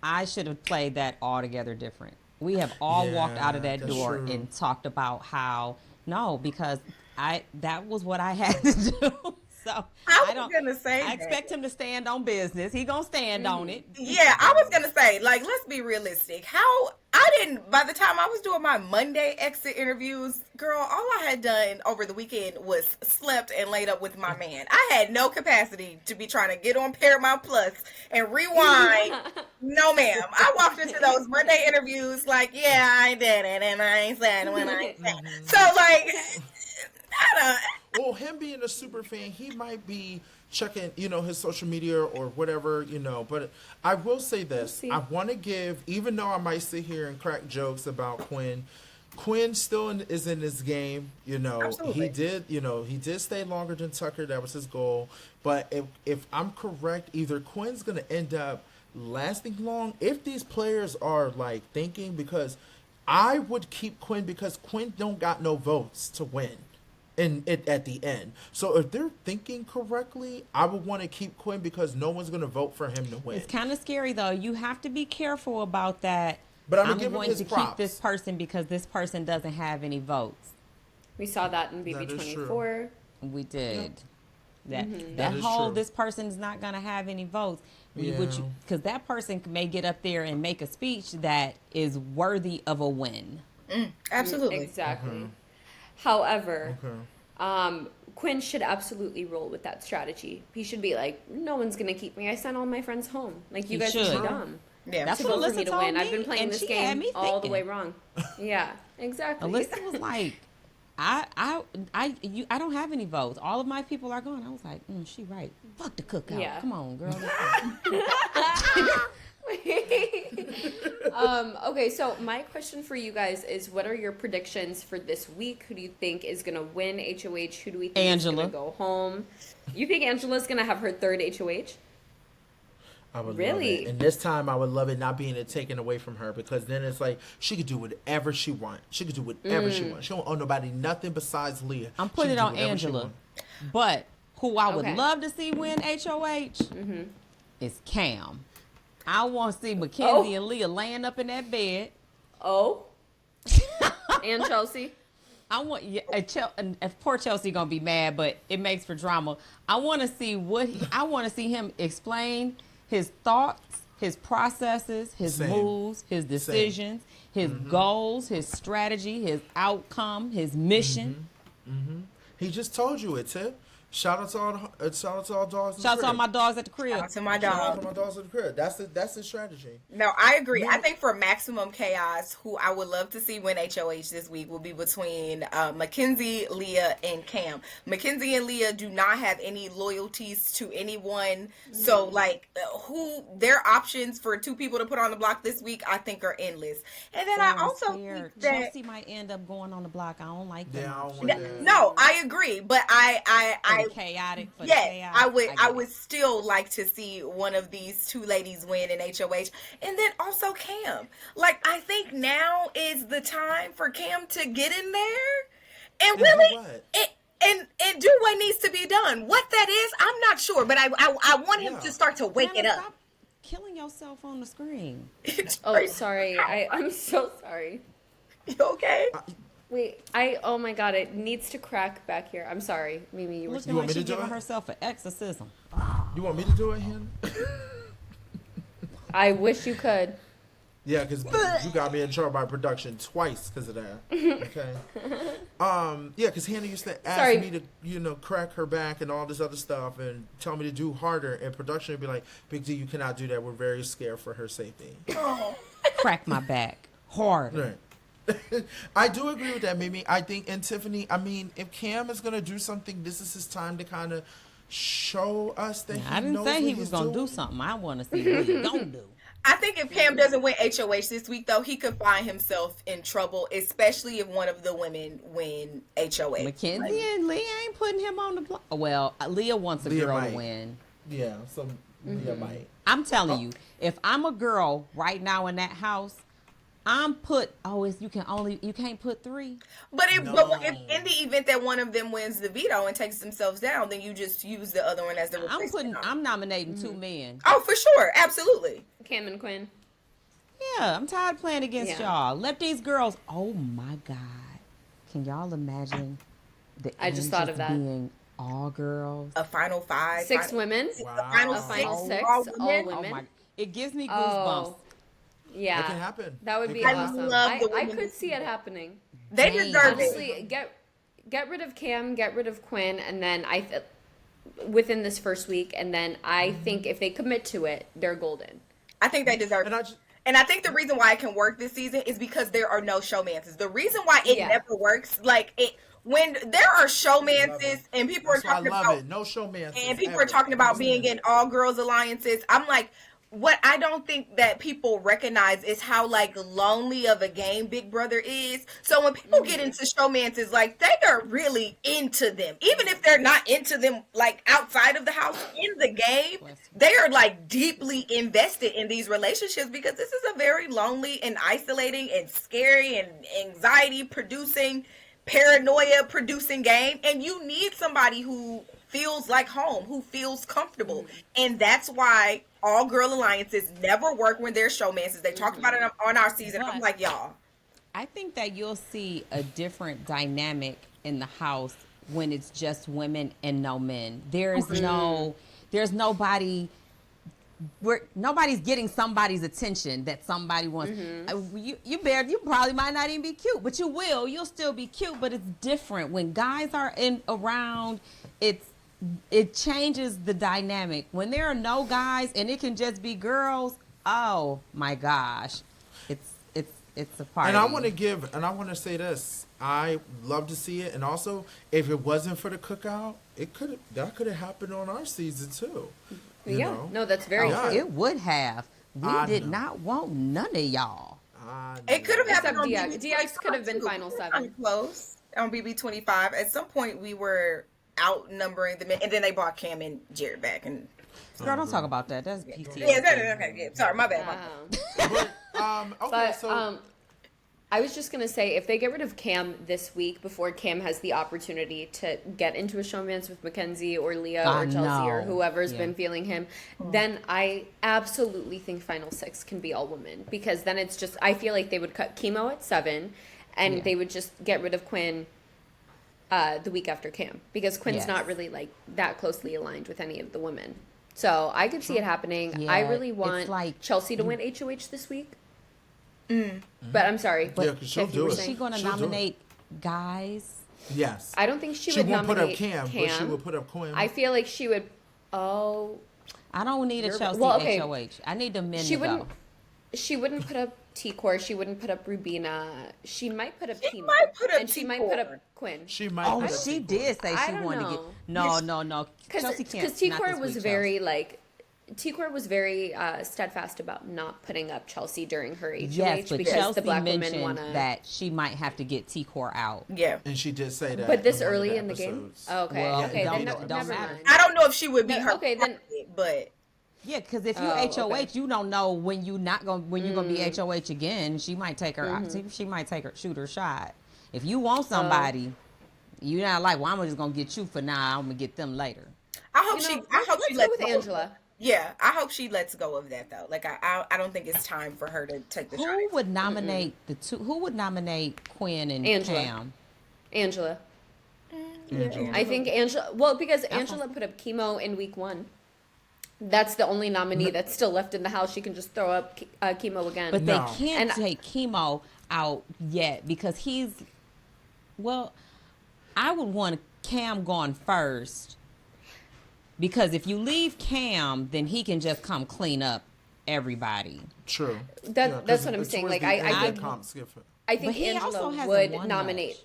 "I should have played that altogether different." We have all walked out of Yeah, that that's door true. and talked about how because that was what I had to do. So I was gonna say I that. expect him to stand on business. He gonna stand on it. Yeah, I was gonna say, like, let's be realistic. By the time I was doing my Monday exit interviews, girl, all I had done over the weekend was slept and laid up with my man. I had no capacity to be trying to get on Paramount Plus and rewind. No, ma'am. I walked into those Monday interviews like, yeah, I did it, and I ain't saying when I said. So, like, I don't. Well, him being a super fan, he might be checking, his social media or whatever, But I will say this: see. I want to give, even though I might sit here and crack jokes about Quinn still is in this game. Absolutely. He did stay longer than Tucker. That was his goal. But if I'm correct, either Quinn's gonna end up lasting long if these players are like thinking, because I would keep Quinn because Quinn don't got no votes to win at the end. So if they're thinking correctly, I would want to keep Quinn because no one's going to vote for him to win. It's kind of scary though. You have to be careful about that. But I'm I'm gonna give him going his to props. keep this person because this person doesn't have any votes. We saw that in That is BB24. We did. That That is whole true. this person's not going to have any votes. Yeah. Because that person may get up there and make a speech that is worthy of a win. Absolutely. Exactly. However, Quinn should absolutely roll with that strategy. He should be like, no one's going to keep me. I sent all my friends home. Like, you He guys should. are too dumb Yeah. That's to what vote for Alyssa me to told win. I've me, been playing and this she had game me all the way thinking. wrong. Yeah, exactly. Alyssa was like, I don't have any votes. All of my people are gone. I was like, she right. Fuck the cookout. Yeah. Come on, girl. Okay, so my question for you guys is, what are your predictions for this week? Who do you think is going to win HOH? Who do we think is going to go home? You think Angela's going to have her third HOH? I would Really? love it. And this time I would love it not being taken away from her, because then it's like she could do whatever she wants. She could do whatever she wants. She don't owe nobody nothing besides Leah. I'm putting it on Angela. But who I would Okay. love to see win HOH is Cam. I want to see Mackenzie and Leah laying up in that bed. Oh. And Chelsea? I want poor Chelsea gonna be mad, but it makes for drama. I want to see I want to see him explain his thoughts, his processes, his moves, his decisions, his goals, his strategy, his outcome, his mission. He just told you it, Tiff. Shout out to all dogs. Shout out to all my dogs at the crib. Shout out to my Shout out dog. to my dogs at the crib. That's the strategy. No, I agree. I think for maximum chaos, who I would love to see win HOH this week will be between Mackenzie, Leah, and Cam. Mackenzie and Leah do not have any loyalties to anyone. So, like, their options for two people to put on the block this week, I think are endless. And then I also think that Chelsea might end up going on the block. I don't like that. Yeah, I don't want that. no, I agree, but I chaotic for the yes, chaos. I would still like to see one of these two ladies win in HOH. And then also Cam. Like, I think now is the time for Cam to get in there and really and do what needs to be done. What that is, I'm not sure, but I want him to start to wake it up. Stop killing yourself on the screen. Oh, sorry. I'm so sorry. You okay? Wait, oh my god, it needs to crack back here. I'm sorry, Mimi, you were Looking want like me she's to do giving it? herself an exorcism. You want me to do it, Hannah? I wish you could. Yeah, because you got me in trouble by production twice because of that. Okay. Yeah, because Hannah used to ask me to, crack her back and all this other stuff and tell me to do harder. And production would be like, Big D, you cannot do that. We're very scared for her safety. Crack my back hard. Right. I do agree with that, Mimi. I think, and Tiffany, I mean, if Cam is going to do something, this is his time to kind of show us that I didn't say he was going to do something. I want to see what he's going to do. I think if Cam doesn't win HOH this week, though, he could find himself in trouble, especially if one of the women win HOH. Mackenzie and Leah ain't putting him on the block. Well, Leah wants a girl might. to win. Yeah, so Leah might. I'm telling you, if I'm a girl right now in that house, you can't put 3. But if in the event that one of them wins the veto and takes themselves down, then you just use the other one as the replacement. I'm nominating 2 men. Oh, for sure, absolutely. Cam and Quinn. Yeah, I'm tired of playing against y'all. Let these girls. Oh my God, can y'all imagine the I just thought of that. being all girls? A final 5, 6 women. Wow. A final A 6, final 6. all All women. women. Oh my! It gives me goosebumps. Oh. Yeah. It can happen. That would It be can awesome. happen. love the I women. could see it happening. They Dang. deserve Honestly, it. get rid of Cam, get rid of Quinn, and then within this first week, and then I think if they commit to it, they're golden. I think they deserve it. And I think the reason why it can work this season is because there are no showmances. The reason why it never works, when there are showmances and people are talking about no showmances, and people are talking about being in all girls alliances, I'm like, what I don't think that people recognize is how lonely of a game Big Brother is. So when people get into showmances, they are really into them, even if they're not into them outside of the house in the game. They are deeply invested in these relationships because this is a very lonely and isolating and scary and anxiety producing, paranoia producing game, and you need somebody who feels like home, who feels comfortable. And that's why all girl alliances never work when they're showmances. They talked about it on our season. I'm like, y'all, I think that you'll see a different dynamic in the house when it's just women and no men. There's nobody nobody's getting somebody's attention that somebody wants. You probably might not even be cute, but you'll still be cute, but it's different when guys are around. It changes the dynamic when there are no guys and it can just be girls. Oh my gosh, it's a party. And I want to say this. I love to see it, and also if it wasn't for the cookout, that could have happened on our season too. You know? No, that's very Yeah. true. It would have. We I did know. not want none of y'all. It could have happened on Except BB DX could have been final 7. Close on BB25. At some point, we were outnumbering the men, and then they brought Cam and Jared back. And Girl, don't talk about that. That's PTSD. okay. Sorry, my bad. Wow. Okay, But so I was just gonna say, if they get rid of Cam this week before Cam has the opportunity to get into a showmance with Mackenzie or Leah I or Chelsea or know. whoever's Yeah. been feeling him, then I absolutely think Final 6 can be all women, because then it's just, I feel like they would cut Chemo at 7 and Yeah. they would just get rid of Quinn the week after Cam, because Quinn's Yes. not really like that closely aligned with any of the women. So I could see it happening. Yeah, I really it's want like- Chelsea to win HOH this week. But I'm sorry. Yeah, 'cause she'll Tiff, you do were it. Is she saying- going to She'll do it. nominate guys? yes, I don't think she she would won't put up nominate Cam, but she will put up Quinn. I feel like she would. Oh, I don't need a You're- Chelsea well, okay. HOH. I need the men she to wouldn't. go. She wouldn't put up T-Core. She wouldn't put up Rubina. She might put up She Kima. might put up and she might put up T-Core. Quinn. She might. Oh, put up she T-Core. did say I she don't wanted to get. know. No. Because Chelsea can't. not T-Core this was week, very like. T-Core was very steadfast about not putting up Chelsea during her HOH Yes, but because Chelsea the black women mentioned want to. that she might have to get T-Core out. Yeah. And she did say that. But this in one of early the in the game. episodes. Oh, okay. Well, Okay. don't- Then don't never matter. mind. I don't know if she would be No, her. okay, then- But Yeah, because if you Oh, HOH, okay. you don't know when you're gonna be HOH again. She might take her. She might shoot her shot. If you want somebody, you're not like, well, I'm just gonna get you for now. I'm gonna get them later. I hope You know, I hope she let's go lets with go of Angela. that. Yeah, I hope she lets go of that though. Like I don't think it's time for her to take the shot. Who would nominate the two? Who would nominate Quinn and Angela. Cam? Angela. Angela. I think Angela. Well, because Angela put up Chemo in week 1. That's the only nominee that's still left in the house. She can just throw up Chemo again. But No. they can't And- take Chemo out yet because he's. Well, I would want Cam gone first. Because if you leave Cam, then he can just come clean up everybody. True. That's what I'm saying. Like, I think But he also Angela hasn't would won nominate. much.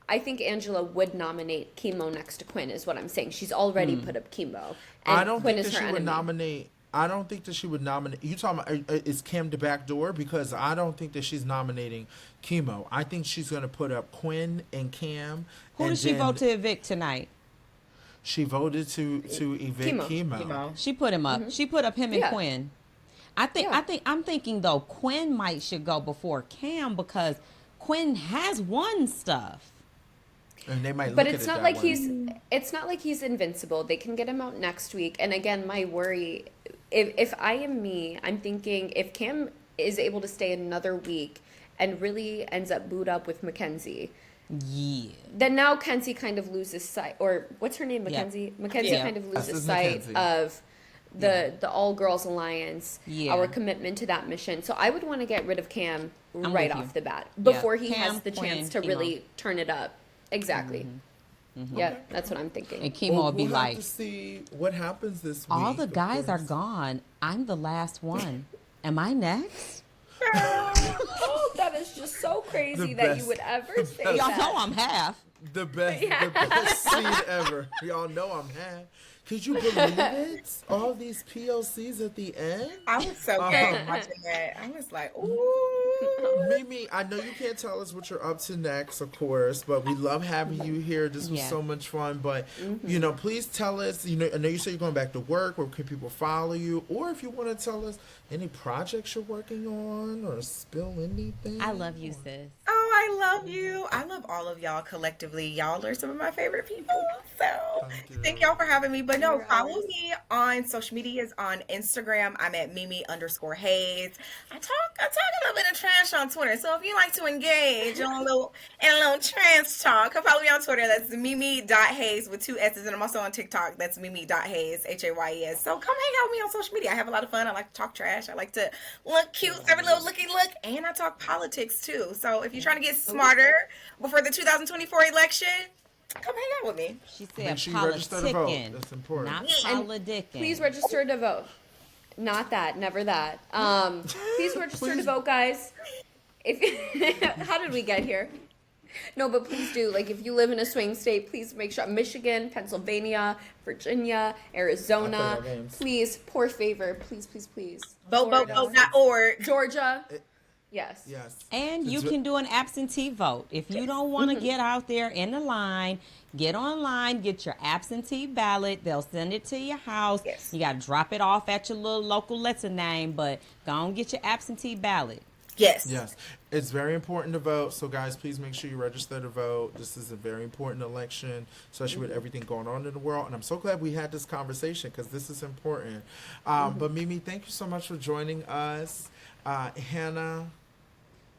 I think Angela would nominate Chemo next to Quinn. Is what I'm saying. She's already put up Chemo. I don't Quinn think is that her she would enemy. nominate. I don't think that she would nominate. You talking about is Cam the back door? Because I don't think that she's nominating Chemo. I think she's going to put up Quinn and Cam. Who and did she then vote to evict tonight? She voted to evict Chemo. She put him up. She put up him and Yeah. Quinn. Yeah. I'm thinking though Quinn should go before Cam because Quinn has won stuff. And they might. But look it's at it not that like way. it's not like he's invincible. They can get him out next week. And again, my worry, if I am me, I'm thinking if Cam is able to stay another week and really ends up booed up with Mackenzie, Yeah. then now Kenzie kind of loses sight, or what's her name, Mackenzie? Mackenzie Yeah. kind of This loses is sight Mackenzie. of the All Girls Alliance, Yeah. our commitment to that mission. So I would want to get rid of Cam I'm right with you. off the bat Yeah. before he Cam, has the Quinn, chance to Chemo. really turn it up. Exactly. Yeah, that's what I'm thinking. And Chemo would be we'll like, have to see what happens this week. all the of guys are course. gone. I'm the last one. Am I next? Oh, that is just so crazy The that best- you would ever the say best. Y'all that. know I'm half. The best scene ever. Y'all know I'm half. Could you believe it? All these POCs at the end. I was so good watching that. I was like, ooh. Mimi, I know you can't tell us what you're up to next, of course, but we love having you here. This was Yeah. so much fun. But please tell us. I know you said you're going back to work. Where can people follow you? Or if you want to tell us any projects you're working on, or spill anything. I love you, sis. Oh, I love you. I love all of y'all collectively. Y'all are some of my favorite people. So thank y'all for having me. But no, follow me on social medias. On Instagram, I'm at Mimi_Hayes. I talk a little bit of trash on Twitter. So if you like to engage in a little trash talk, come follow me on Twitter. That's Mimi.Hayes with 2 S's. And I'm also on TikTok. That's Mimi.Hayes, Hayes. So come hang out with me on social media. I have a lot of fun. I like to talk trash. I like to look cute, every little looky look. And I talk politics too. So if you're trying to get smarter before the 2024 election, come hang out with me. She said Make sure you register to vote. politicking, That's important. not And politicking. Please register to vote. Not that, never that. Please register to vote, guys. if how did we get here? No, but please do. Like, if you live in a swing state, please make sure. Michigan, Pennsylvania, Virginia, Arizona. Please, por favor, please. Vote.org. Georgia. Yes. Yes. And you can do an absentee vote. If you don't want to get out there in the line, get online, get your absentee ballot. They'll send it to your house. Yes. You got to drop it off at your little local letter name, but go on get your absentee ballot. Yes. Yes. It's very important to vote. So, guys, please make sure you register to vote. This is a very important election, especially with everything going on in the world. And I'm so glad we had this conversation because this is important. But, Mimi, thank you so much for joining us. Hannah,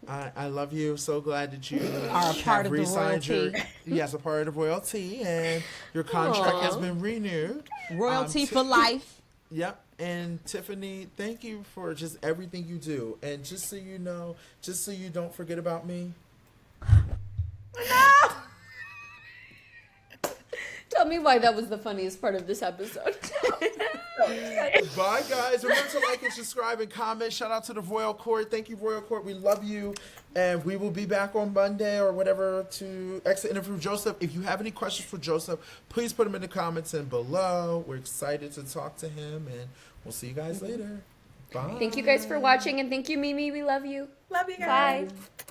I love you. So glad that you Are a part of the royalty. Yes, a part of the royalty. And your contract has been renewed. Royalty for life. Yep. And Tiffany, thank you for just everything you do. And just so you know, just so you don't forget about me. No! Tell me why that was the funniest part of this episode. Bye, guys. Remember to like and subscribe and comment. Shout out to the Royal Court. Thank you, Royal Court. We love you. And we will be back on Monday or whatever to exit interview Joseph. If you have any questions for Joseph, please put them in the comments and below. We're excited to talk to him, and we'll see you guys later. Bye. Thank you guys for watching, and thank you, Mimi. We love you. Love you guys. Bye.